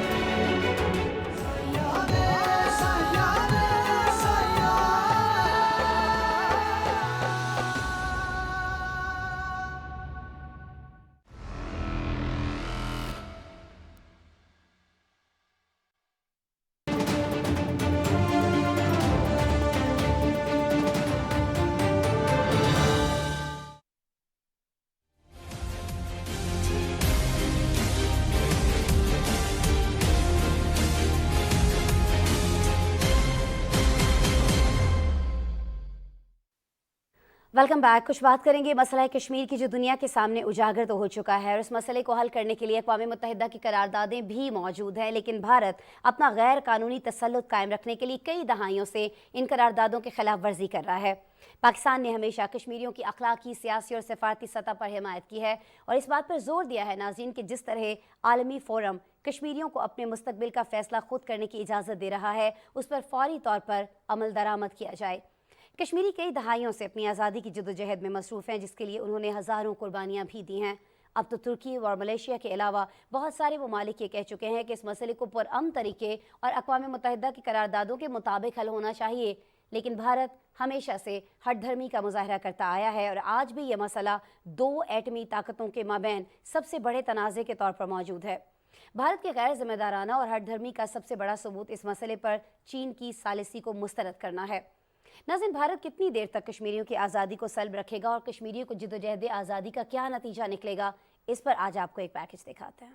Welcome back. کچھ بات کریں گے مسئلہ کشمیر کی جو دنیا کے سامنے اجاگر تو ہو چکا ہے، اور اس مسئلے کو حل کرنے کے لیے اقوام متحدہ کی قراردادیں بھی موجود ہیں، لیکن بھارت اپنا غیر قانونی تسلط قائم رکھنے کے لیے کئی دہائیوں سے ان قراردادوں کے خلاف ورزی کر رہا ہے. پاکستان نے ہمیشہ کشمیریوں کی اخلاقی، سیاسی اور سفارتی سطح پر حمایت کی ہے اور اس بات پر زور دیا ہے ناظرین کہ جس طرح عالمی فورم کشمیریوں کو اپنے مستقبل کا فیصلہ خود کرنے کی اجازت دے رہا ہے، اس پر فوری طور پر عمل درآمد کیا جائے. کشمیری کئی دہائیوں سے اپنی آزادی کی جدوجہد میں مصروف ہیں، جس کے لیے انہوں نے ہزاروں قربانیاں بھی دی ہیں. اب تو ترکی اور ملیشیا کے علاوہ بہت سارے ممالک یہ کہہ چکے ہیں کہ اس مسئلے کو پرامن طریقے اور اقوام متحدہ کی قراردادوں کے مطابق حل ہونا چاہیے. لیکن بھارت ہمیشہ سے ہٹ دھرمی کا مظاہرہ کرتا آیا ہے اور آج بھی یہ مسئلہ دو ایٹمی طاقتوں کے مابین سب سے بڑے تنازع کے طور پر موجود ہے. بھارت کے غیر ذمہ دارانہ اور ہٹ دھرمی کا سب سے بڑا ثبوت اس مسئلے پر چین کی ثالثی کو مسترد کرنا ہے. ناظرین، بھارت کتنی دیر تک کشمیریوں کی آزادی کو سلب رکھے گا اور کشمیریوں کو جدوجہد آزادی کا کیا نتیجہ نکلے گا، اس پر آج آپ کو ایک پیکج دکھاتے ہیں.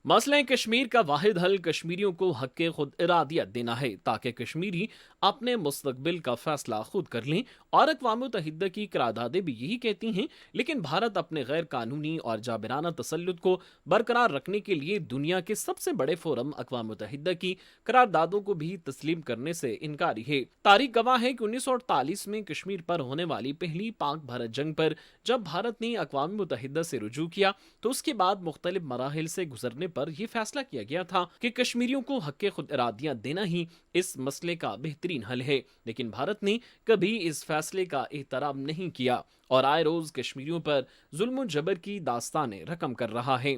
مسئلہ کشمیر کا واحد حل کشمیریوں کو حق خود ارادیت دینا ہے تاکہ کشمیری اپنے مستقبل کا فیصلہ خود کر لیں، اور اقوام متحدہ کی قراردادیں بھی یہی کہتی ہیں. لیکن بھارت اپنے غیر قانونی اور جابرانہ تسلط کو برقرار رکھنے کے لیے دنیا کے سب سے بڑے فورم اقوام متحدہ کی قراردادوں کو بھی تسلیم کرنے سے انکاری ہے. تاریخ گواہ ہے کہ 1948 میں کشمیر پر ہونے والی پہلی پاک بھارت جنگ پر جب بھارت نے اقوام متحدہ سے رجوع کیا تو اس کے بعد مختلف مراحل سے گزرنے پر یہ فیصلہ کیا گیا تھا کہ کشمیریوں کو حق خود ارادیت دینا ہی اس مسئلے کا بہترین حل ہے. لیکن بھارت نے کبھی اس فیصلے کا احترام نہیں کیا اور آئے روز کشمیریوں پر ظلم و جبر کی داستانیں رقم کر رہا ہے.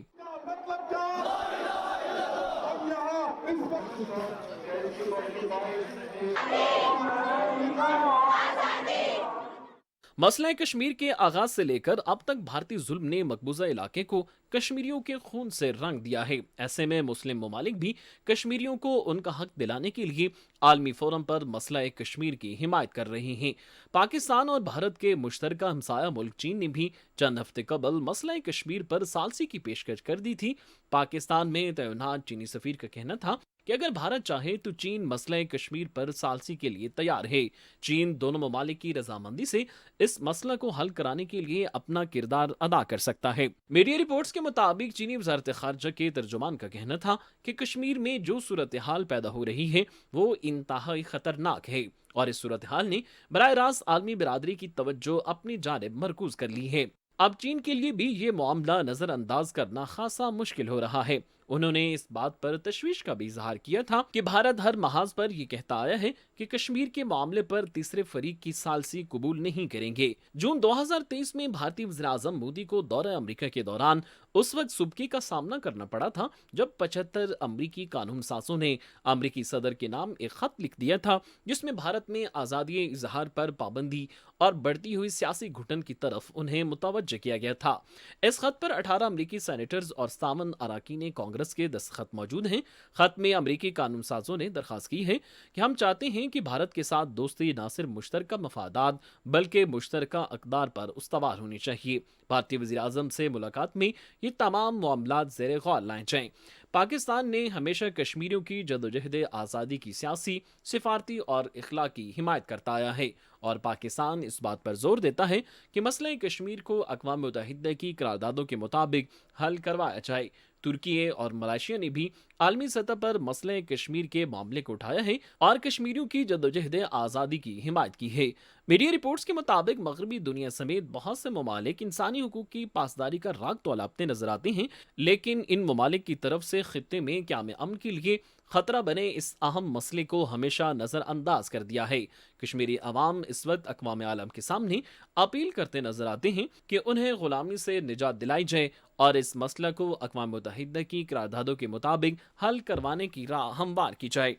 मसला कश्मीर के आगाज से लेकर अब तक भारतीय जुल्म ने मकबूजा इलाके को कश्मीरियों के खून से रंग दिया है। ऐसे में मुस्लिम ममालिक भी कश्मीरियों को उनका हक दिलाने के लिए आलमी फोरम पर मसला कश्मीर की हिमायत कर रहे हैं। पाकिस्तान और भारत के मुश्तरका हमसाया मुल्क चीन ने भी चंद हफ्ते कबल मसला कश्मीर पर सालसी की पेशकश कर दी थी। पाकिस्तान में तैनात चीनी सफीर का कहना था कि अगर भारत चाहे तो चीन मसला कश्मीर पर सालसी के लिए तैयार है। चीन दोनों ममालिक की रजामंदी से इस मसला को हल कराने के लिए अपना किरदार अदा कर सकता है। मीडिया रिपोर्ट्स के मुताबिक चीनी वजारत खारजा के तर्जुमान का कहना था कि कश्मीर में जो सूरत हाल पैदा हो रही है वो इंतहाई खतरनाक है और इस सूरत हाल ने बराह रास्त आलमी बिरादरी की तवज्जो अपनी जानिब मरकूज कर ली है। अब चीन के लिए भी ये मामला नजरअंदाज करना खासा मुश्किल हो रहा है। उन्होंने इस बात पर तशवीश का भी इजहार किया था कि भारत हर महाज पर यह कहता आया है कि कश्मीर के मामले पर तीसरे फरीक की सालसी कबूल नहीं करेंगे। जून 2023 में भारतीय वज़ीर-ए-आज़म मोदी को दौरा अमेरिका के दौरान उस वक्त सुबकी का सामना करना पड़ा था जब 75 अमरीकी कानून साजों ने अमरीकी सदर के नाम एक खत लिख दिया था जिसमें भारत में आज़ादी इजहार पर पाबंदी और बढ़ती हुई सियासी घुटन की तरफ उन्हें मुतवज्जह किया गया था। इस खत पर 18 अमरीकी सेनेटर्स और 57 अराकीन कांग्रेस के दस्तखत मौजूद हैं। खत में अमरीकी कानून साजों ने दरखास्त की है कि हम चाहते हैं कि भारत के साथ दोस्ती न सिर्फ मुश्तरका मफादात बल्कि मुश्तरका अक़दार पर उस्तवार होनी चाहिए। भारतीय वज़ीर-ए-आज़म से मुलाकात में ये तमाम मामलात ज़ेरे गौर लाए जाएं। पाकिस्तान ने हमेशा कश्मीरियों की जदोजहद आज़ादी की सियासी, सिफारती और इखलाकी हिमायत करता आया है और पाकिस्तान इस बात पर जोर देता है कि मसला कश्मीर को अक़वाम मुत्तहिदा की करारदादों के मुताबिक हल करवाया जाए। तुर्की और मलेशिया ने भी आलमी सतह पर मसले कश्मीर के मामले को उठाया है और कश्मीरियों की जदोजहद आज़ादी की हिमायत की है। मीडिया रिपोर्ट्स के मुताबिक मगरबी दुनिया समेत बहुत से ममालिक इंसानी हुकूक की पासदारी का राग तो अलापते नजर आते हैं, लेकिन इन ममालिक की तरफ से खित्ते में क़याम अमन के लिए खतरा बने इस अहम मसले को हमेशा नज़रअंदाज कर दिया है। कश्मीरी अवाम इस वक्त अक़वाम आलम के सामने अपील करते नजर आते हैं कि उन्हें गुलामी से निजात दिलाई जाए और इस मसला को अक़वाम मुत्तहिदा की करारदादों के मुताबिक हल करवाने की राह हमवार की जाए।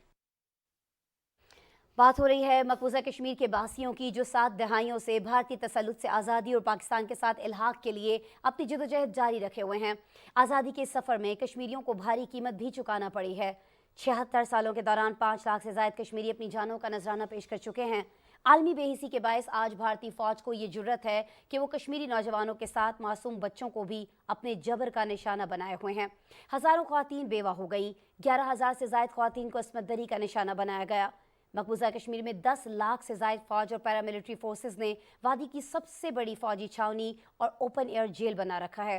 बात हो रही है मकबूजा कश्मीर के बासियों की जो 7 दहाइयों से भारतीय तसल्लुत से आज़ादी और पाकिस्तान के साथ इल्हाक के लिए अपनी जदोजहद जारी रखे हुए हैं। आज़ादी के सफ़र में कश्मीरियों को भारी कीमत भी चुकाना पड़ी है। 76 सालों के दौरान 5 लाख से ज़ायद कश्मीरी अपनी जानों का नजराना पेश कर चुके हैं। आलमी बेहिसी के बायस आज भारतीय फ़ौज को ये जुर्रत है कि वो कश्मीरी नौजवानों के साथ मासूम बच्चों को भी अपने जबर का निशाना बनाए हुए हैं। हज़ारों ख़वातीन बेवा हो गई, 11,000 से ज़ायद ख़वातीन को अस्मत दरी का निशाना बनाया गया। मकबूजा कश्मीर में 10 लाख से ज़ायद फ़ौज और पैरामिलिट्री फोर्सेस ने वादी की सबसे बड़ी फ़ौजी छावनी और ओपन एयर जेल बना रखा है।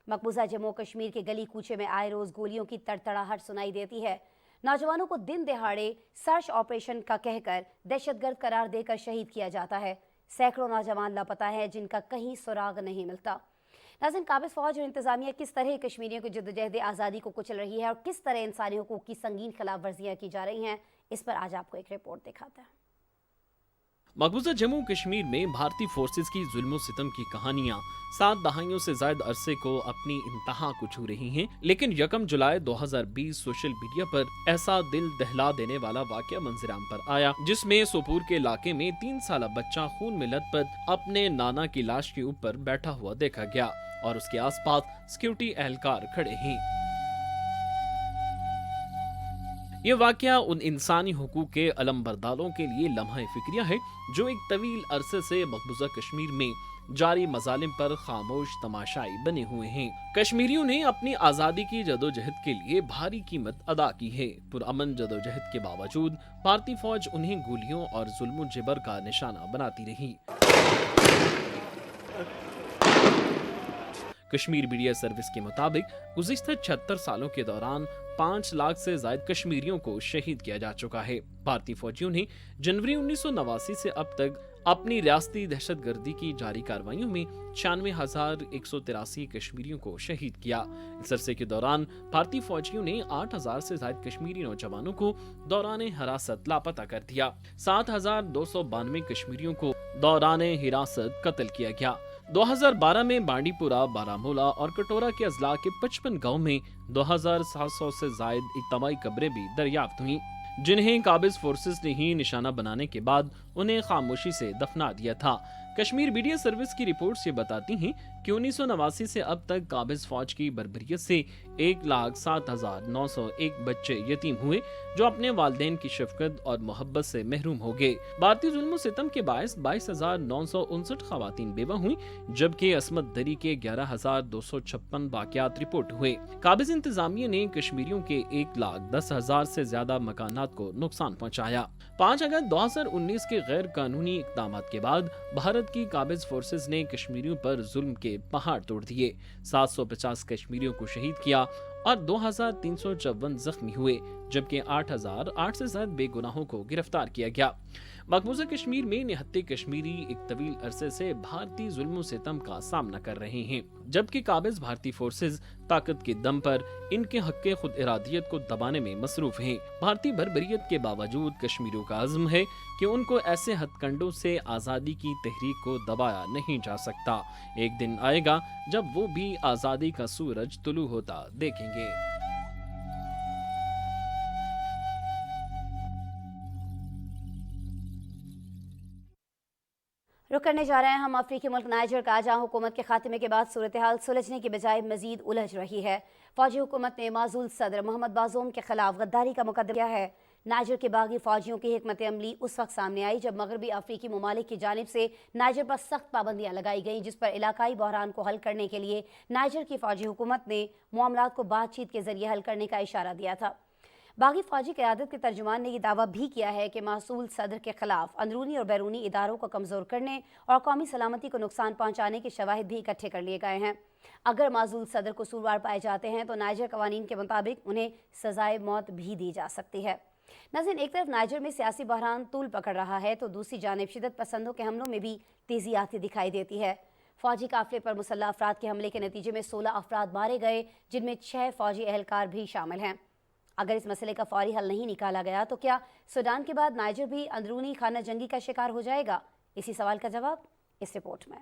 मकबूजा जम्मू कश्मीर के गली कूचे में आए रोज़ गोलियों की तड़तड़ाहट सुनाई देती है। नौजवानों को दिन दिहाड़े सर्च ऑपरेशन का कहकर दहशतगर्द करार देकर शहीद किया जाता है। सैकड़ों नौजवान लापता हैं जिनका कहीं सुराग नहीं मिलता। नाज़रीन, काबिज़ फ़ौज और इंतज़ामिया किस तरह कश्मीरियों की जद्दोजहद आज़ादी को कुचल रही है और किस तरह इंसानी हुकूक की संगीन खिलाफ वर्जियाँ की जा रही हैं, इस पर आज आपको एक रिपोर्ट दिखाता है। मकबूजा जम्मू कश्मीर में भारतीय फोर्सेस की जुल्म सितम की कहानियां 7 दहाइयों से ज्यादा अरसे को अपनी इंतहा को छू रही हैं, लेकिन 1 जुलाई 2020 सोशल मीडिया पर ऐसा दिल दहला देने वाला वाकया मंजराम पर आया जिसमें सोपूर के इलाके में 3 साल बच्चा खून में लथपथ अपने नाना की लाश के ऊपर बैठा हुआ देखा गया और उसके आसपास सिक्योरिटी एहलकार खड़े हैं। ये वाकया उन इंसानी हुकूक के अलमबरदारों के लिए लम्हा फिक्रिया है जो एक तवील अरसे से मकबूजा कश्मीर में जारी मजालिम पर खामोश तमाशाई बने हुए हैं। कश्मीरियों ने अपनी आज़ादी की जदोजहद के लिए भारी कीमत अदा की है। पुरअमन जदोजहद के बावजूद भारतीय फौज उन्हें गोलियों और जुल्म जबर का निशाना बनाती रही। कश्मीर मीडिया सर्विस के मुताबिक गुज़िश्ता 76 सालों के दौरान 5 लाख से ज्यादा कश्मीरियों को शहीद किया जा चुका है। भारतीय फौजियों ने जनवरी 1989 से अब तक अपनी रियासती दहशतगर्दी की जारी कार्रवाइयों में 96,183 कश्मीरियों को शहीद किया। इस अरसे के दौरान भारतीय फौजियों ने 8,000 से ज्यादा कश्मीरी नौजवानों को दौरान हिरासत लापता कर दिया। 7,292 कश्मीरियों को दौरान हिरासत कत्ल किया गया। 2012 में बांडीपुरा, बारामूला और कटोरा के अजला के 55 गांव में 2700 से जायद इज्तमाई कब्रें भी दरियाफ्त हुई, जिन्हें काबिज फोर्सेस ने ही निशाना बनाने के बाद उन्हें खामोशी से दफना दिया था। कश्मीर मीडिया सर्विस की रिपोर्ट्स ये बताती हैं कि 1989 से अब तक काबिज फौज की बर्बरियत से 1,07,901 बच्चे यतीम हुए, जो अपने वालिदैन की शफकत और मोहब्बत से महरूम हो गए। भारतीय जुल्म सितम के बायस 22,959 खवातीन बेवा हुई, जबकि असमत दरी के 11,256 वाकयात रिपोर्ट हुए। काबिज इंतजामिया ने कश्मीरियों के 1,10,000 से ज्यादा मकानात को नुकसान पहुँचाया। 5 अगस्त 2019 के गैर कानूनी इक़दाम के बाद भारत की काबिज फोर्सेस ने कश्मीरियों पर जुल्म के पहाड़ तोड़ दिए, 750 कश्मीरियों को शहीद किया और 2,354 जख्मी हुए, जबकि 8,008 से ज्यादा बेगुनाहों को गिरफ्तार किया गया। मकबूजा कश्मीर में निहत्ते कश्मीरी एक तवील अरसे से भारतीय जुल्म सितम का सामना कर रहे हैं, जबकि काबिज भारतीय फोर्सेस ताकत के दम पर इनके हक़ खुद इरादियत को दबाने में मसरूफ हैं। भारतीय बर्बरियत के बावजूद कश्मीरियों का अज़्म है कि उनको ऐसे हथकंडों से आज़ादी की तहरीक को दबाया नहीं जा सकता। एक दिन आएगा जब वो भी आज़ादी का सूरज तुलू होता देखेंगे। रुक करने जा रहे हैं हम अफ्रीकी मुल्क नाइजर का, जहाँ हुकूमत के खात्मे के बाद सूरत हाल सुलझने की बजाय मजीद उलझ रही है। फौजी हुकूमत ने माजूल सदर मोहम्मद बाज़ूम के खिलाफ गद्दारी का मुकदमा किया है। नाइजर के बागी फौजियों की हिकमत अमली उस वक्त सामने आई जब मगरबी अफ्रीकी ममालिक की जानिब से नाइजर पर सख्त पाबंदियाँ लगाई गईं, जिस पर इलाकाई बहरान को हल करने के लिए नाइजर की फौजी हुकूमत ने मामलात को बातचीत के जरिए हल करने का इशारा दिया था। बागी फौजी क़यादत के तर्जुमान ने यह दावा भी किया है कि मासूल सदर के खिलाफ अंदरूनी और बैरूनी इदारों को कमज़ोर करने और कौमी सलामती को नुकसान पहुँचाने के शवाहिद भी इकट्ठे कर लिए गए हैं। अगर मासूल सदर कसूरवार पाए जाते हैं तो नाइजर कवानीन के मुताबिक उन्हें सजाए मौत भी दी जा सकती है। नाज़रीन, एक तरफ नाइजर में सियासी बहरान तूल पकड़ रहा है तो दूसरी जानिब शिद्दत पसंदों के हमलों में भी तेज़ी आती दिखाई देती है। फौजी काफिले पर मुसल्लह अफराद के हमले के नतीजे में 16 अफराद मारे गए, जिनमें 6 फौजी एहलकार भी शामिल हैं। अगर इस मसले का फौरी हल नहीं निकाला गया तो क्या सूडान के बाद नाइजर भी अंदरूनी खाना जंगी का शिकार हो जाएगा? इसी सवाल का जवाब इस रिपोर्ट में।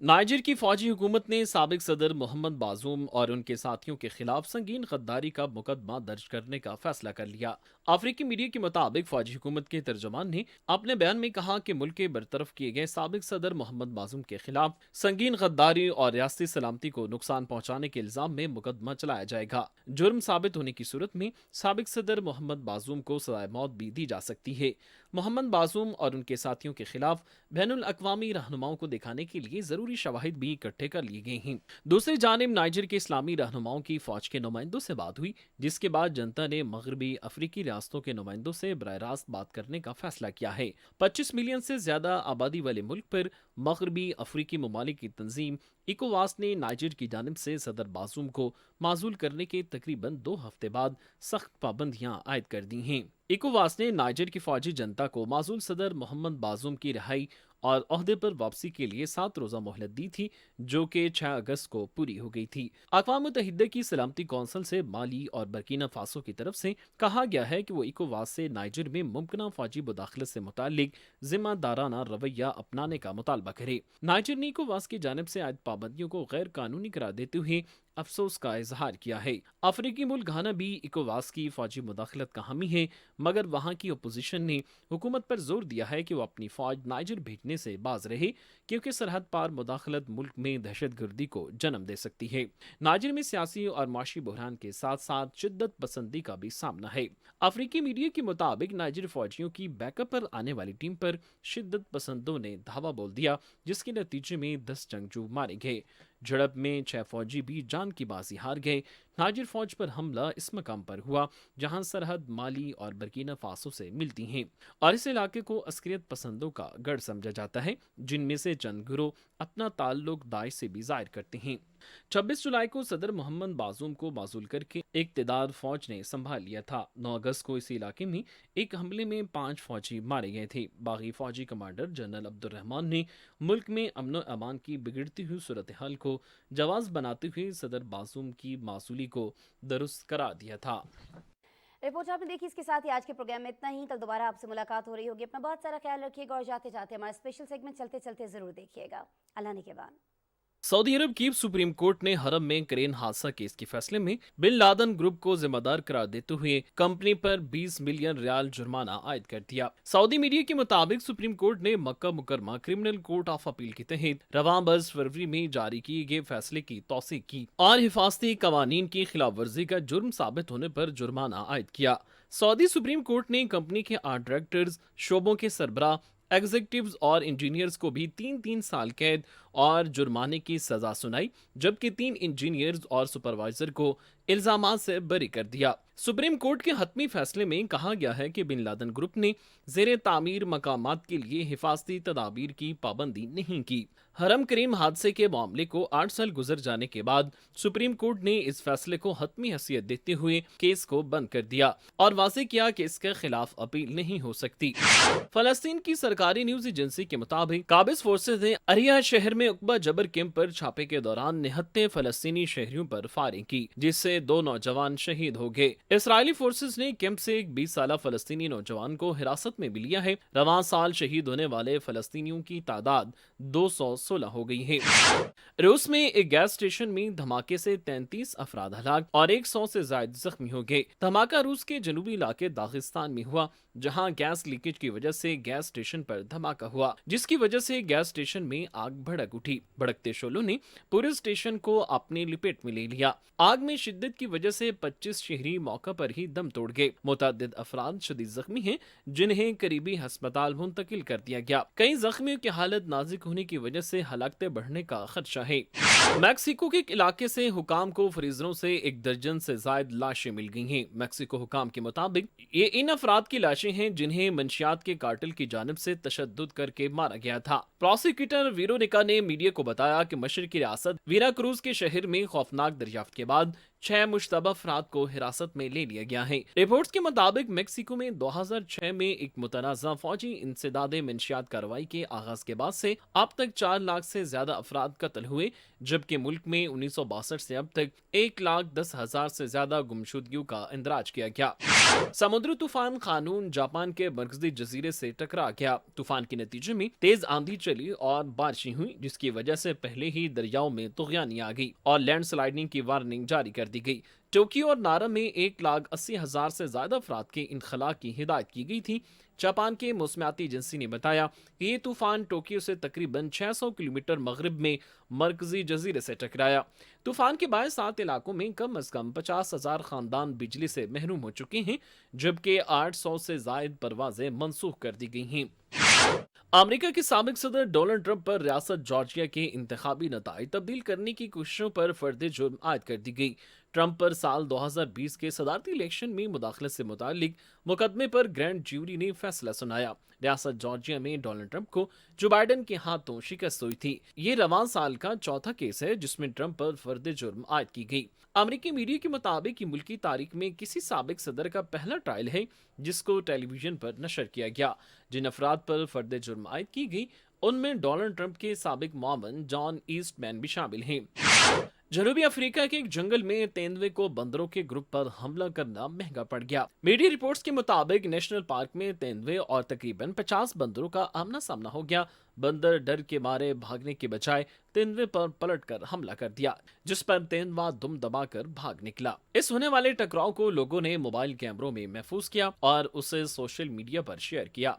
नाइजर की फौजी हुकूमत ने साबिक सदर मोहम्मद बाजूम और उनके साथियों के खिलाफ संगीन गद्दारी का मुकदमा दर्ज करने का फैसला कर लिया। अफ्रीकी मीडिया के मुताबिक फौजी हुकूमत के तर्जुमान ने अपने बयान में कहा कि मुल्क के बरतरफ किए गए साबिक सदर मोहम्मद बाजूम के खिलाफ संगीन गद्दारी और रियासती सलामती को नुकसान पहुँचाने के इल्जाम में मुकदमा चलाया जाएगा। जुर्म साबित होने की सूरत में साबिक सदर मोहम्मद बाजूम को सजाए मौत भी दी जा सकती है। मोहम्मद बाजूम और उनके साथियों के खिलाफ बैनुल अक़वामी रहनुमाओं को दिखाने के लिए जरूरी शवाहिद भी इकट्ठे कर लिए गए हैं। दूसरी जानिब नाइजर के इस्लामी रहनुमाओं की फौज के नुमाइंदों से बात हुई, जिसके बाद जनता ने मगरबी अफ्रीकी रियासतों के नुमाइंदों से बराह रास्त बात करने का फैसला किया है। 25 मिलियन से ज्यादा आबादी वाले मुल्क पर मगरबी अफ्रीकी ममालिक की तंजीम इकोवास ने नाइजर की जानिब से सदर बाजूम को माजूल करने के तकरीबन 2 हफ्ते बाद सख्त पाबंदियां आयद कर दी हैं। इकोवास ने नाइजर की फौजी जनता को माजूल सदर मोहम्मद बाजूम की रिहाई और ओहदे पर वापसी के लिए 7 रोज़ा मोहलत दी थी, जो कि 6 अगस्त को पूरी हो गई थी। अक़वाम मुत्तहिदा की सलामती कौंसिल से माली और बर्किना फासो की तरफ से कहा गया है कि वो इकोवास से नाइजर में मुमकिन फौजी मुदाखलत से मुताल्लिक जिम्मेदाराना रवैया अपनाने का मुतालबा करे। नाइजर ने इकोवास की जानिब से आयद पाबंदियों को गैर कानूनी करार देते हुए अफसोस का इजहार किया है। अफ्रीकी मुल्क घाना भी इकोवास की फौजी मुदाखलत का हामी है, मगर वहाँ की अपोजिशन ने हुकूमत पर जोर दिया है कि वो अपनी फौज नाइजर भेजने से बाज रहे, क्योंकि सरहद पार मुदाखलत मुल्क में दहशतगर्दी को जन्म दे सकती है। नाइजर में सियासी और माशी बहरान के साथ साथ शिद्दत पसंदी का भी सामना है। अफ्रीकी मीडिया के मुताबिक नाइजर फौजियों की बैकअप पर आने वाली टीम पर शिद्दत पसंदों ने धावा बोल दिया, जिसके नतीजे में 10 जंगजू मारे गए। झड़प में 6 फौजी भी जान की बाजी हार गए। नाइजर फौज पर हमला इस मकाम पर हुआ जहां सरहद माली और बर्किना फासो से मिलती हैं और इस इलाके को अस्करियत पसंदों का गढ़ समझा जाता है, जिनमें से चंद गिरोह अपना ताल्लुक दाइश से भी जाहिर करते हैं। 26 जुलाई को सदर मोहम्मद बाजूम को माजूल करके इक़्तिदार फौज ने संभाल लिया था। 9 अगस्त को इसी इलाके में एक हमले में 5 फौजी मारे गए थे। बागी फौजी कमांडर जनरल अब्दुर्रहमान ने मुल्क में अमन अमान की बिगड़ती हुई सूरत हाल को जवाज बनाते हुए सदर बाजूम की मासूली तब्दीली को दुरुस्त करार दिया था। रिपोर्ट आपने देखी। इसके साथ ही आज के प्रोग्राम में इतना ही। कल दोबारा आपसे मुलाकात हो रही होगी। अपना बहुत सारा ख्याल रखिएगा और जाते जाते हमारा स्पेशल सेगमेंट चलते चलते जरूर देखिएगा। अल्लाह ने के बाद। सऊदी अरब की सुप्रीम कोर्ट ने हरम में क्रेन हादसा केस के फैसले में बिन लादेन ग्रुप को जिम्मेदार करार देते हुए कंपनी पर 20 मिलियन रियाल जुर्माना आयद कर दिया। सऊदी मीडिया के मुताबिक सुप्रीम कोर्ट ने मक्का मुकरमा क्रिमिनल कोर्ट ऑफ अपील के तहत रवां बरस फरवरी में जारी किए गए फैसले की तौसीक की और हिफाजती कवानीन की खिलाफ वर्जी का जुर्म साबित होने पर जुर्माना आयद किया। सऊदी सुप्रीम कोर्ट ने कंपनी के 8 डायरेक्टर्स, शोबों के सरबराह, एग्जीक्यूटिव्स और इंजीनियर्स को भी 3-3 साल कैद और जुर्माने की सजा सुनाई, जबकि 3 इंजीनियर्स और सुपरवाइजर को इल्जामात से बरी कर दिया। सुप्रीम कोर्ट के हतमी फैसले में कहा गया है कि बिन लादेन ग्रुप ने ज़ेरे तामीर मकामात के लिए हिफाजती तदाबीर की पाबंदी नहीं की। हरम क्रेन हादसे के मामले को 8 साल गुजर जाने के बाद सुप्रीम कोर्ट ने इस फैसले को हतमी हैसियत देते हुए केस को बंद कर दिया और वाज़ेह किया कि इसके खिलाफ अपील नहीं हो सकती। फलस्तीन की सरकारी न्यूज एजेंसी के मुताबिक काबिज फोर्सेज ने अरिया शहर में उकबा जबर कैंप पर छापे के दौरान 79 फलस्तीनी शहरियों पर फायरिंग की, जिससे 2 नौजवान शहीद हो गए। इसराइली फोर्सेज ने कैंप से एक 20 साल फलस्तीनी नौजवान को हिरासत में भी लिया है। रवां साल शहीद होने वाले फलस्तीनियों की तादाद 216 हो गई है। रूस में एक गैस स्टेशन में धमाके से 33 अफराद हलाक और 100 से ज्यादा जख्मी हो गए। धमाका रूस के जनूबी इलाके दागिस्तान में हुआ, जहां गैस लीकेज की वजह से गैस स्टेशन पर धमाका हुआ, जिसकी वजह से गैस स्टेशन में आग भड़क उठी। भड़कते शोलों ने पूरे स्टेशन को अपनी लपेट में ले लिया। आग में शिद्दत की वजह से 25 शहरी मौका पर ही दम तोड़ गए। मुतअद्दिद अफराद शदीद जख्मी हैं, जिन्हें करीबी अस्पताल मुंतकिल कर दिया गया। कई जख्मियों की हालत नाजुक होने की वजह से हलाकतें बढ़ने का खदशा है। मैक्सिको के एक इलाके से हुकाम को फ्रीजरों से 1 दर्जन से ज्यादा लाशें मिल गई हैं। मैक्सिको हुकाम के मुताबिक ये इन अफराद की लाशें हैं जिन्हें मंशियात के कार्टेल की जानिब से तशद्दुद करके मारा गया था। प्रोसिक्यूटर वेरोनिका ने मीडिया को बताया कि मशरकी रियासत वेराक्रूज के शहर में खौफनाक दरियाफ्त के बाद 6 मुश्तबा अफराद को हिरासत में ले लिया गया है। रिपोर्ट्स के मुताबिक मेक्सिको में 2006 में एक मुतनाज़ा फौजी इंसदादे मंशियात कार्रवाई के आगाज के बाद से अब तक 4 लाख से ज्यादा अफराद कत्ल हुए, जबकि मुल्क में 1962 से अब तक 1,10,000 से ज्यादा गुमशुदगियों का इंदराज किया गया। समुद्री तूफान खानून जापान के मरकजी जजीरे से टकरा गया। तूफान के नतीजे में तेज आंधी चली और बारिशें हुई, जिसकी वजह से पहले ही दरियाओं में तुगयानी आ गई और लैंडस्लाइडिंग की वार्निंग जारी कर दी गई। टोक्यो और नारा में 1,80,000 से ज्यादा अफराद के इनखला की हिदायत की गई थी। जापान के मौसमियाती एजेंसी ने बताया कि ये तूफान टोक्यो से तकरीबन 600 किलोमीटर मगरिब में मरकजी जजीरे से टकराया। तूफान के बाद 7 इलाकों में कम अज कम 50,000 खानदान बिजली से महरूम हो चुके हैं, जबकि 800 से ज्यादा परवाजें मनसूख कर दी गई हैं। अमेरिका के साबिक सदर डोनाल्ड ट्रंप पर रियासत जॉर्जिया के इंतखाबी नताइज तब्दील करने की कोशिशों पर फर्द जुर्म आयद कर दी गई। ट्रंप पर साल 2020 के सदारती इलेक्शन में मुदाखलत से मुतालिक मुकदमे पर ग्रैंड ज्यूरी ने फैसला सुनाया। रियासत जॉर्जिया में डोनाल्ड ट्रंप को जो बाइडन के हाथों शिकस्त हुई थी। ये रवां साल का चौथा केस है जिसमें ट्रंप पर फर्द जुर्म आयद की गई। अमेरिकी मीडिया के मुताबिक ये मुल्की तारीख में किसी साबिक सदर का पहला ट्रायल है जिसको टेलीविजन पर नशर किया गया। जिन अफराद पर फर्द जुर्म आयद की गई उनमें डोनाल्ड ट्रंप के साबिक मुआवन जॉन ईस्टमैन भी शामिल हैं। जनूबी अफ्रीका के एक जंगल में तेंदुए को बंदरों के ग्रुप पर हमला करना महंगा पड़ गया। मीडिया रिपोर्ट्स के मुताबिक नेशनल पार्क में तेंदुए और तकरीबन 50 बंदरों का आमना सामना हो गया। बंदर डर के मारे भागने के बजाय तेंदुए पर पलटकर हमला कर दिया, जिस पर तेंदुआ दुम दबाकर भाग निकला। इस होने वाले टकराव को लोगों ने मोबाइल कैमरों में महफूज किया और उसे सोशल मीडिया पर शेयर किया।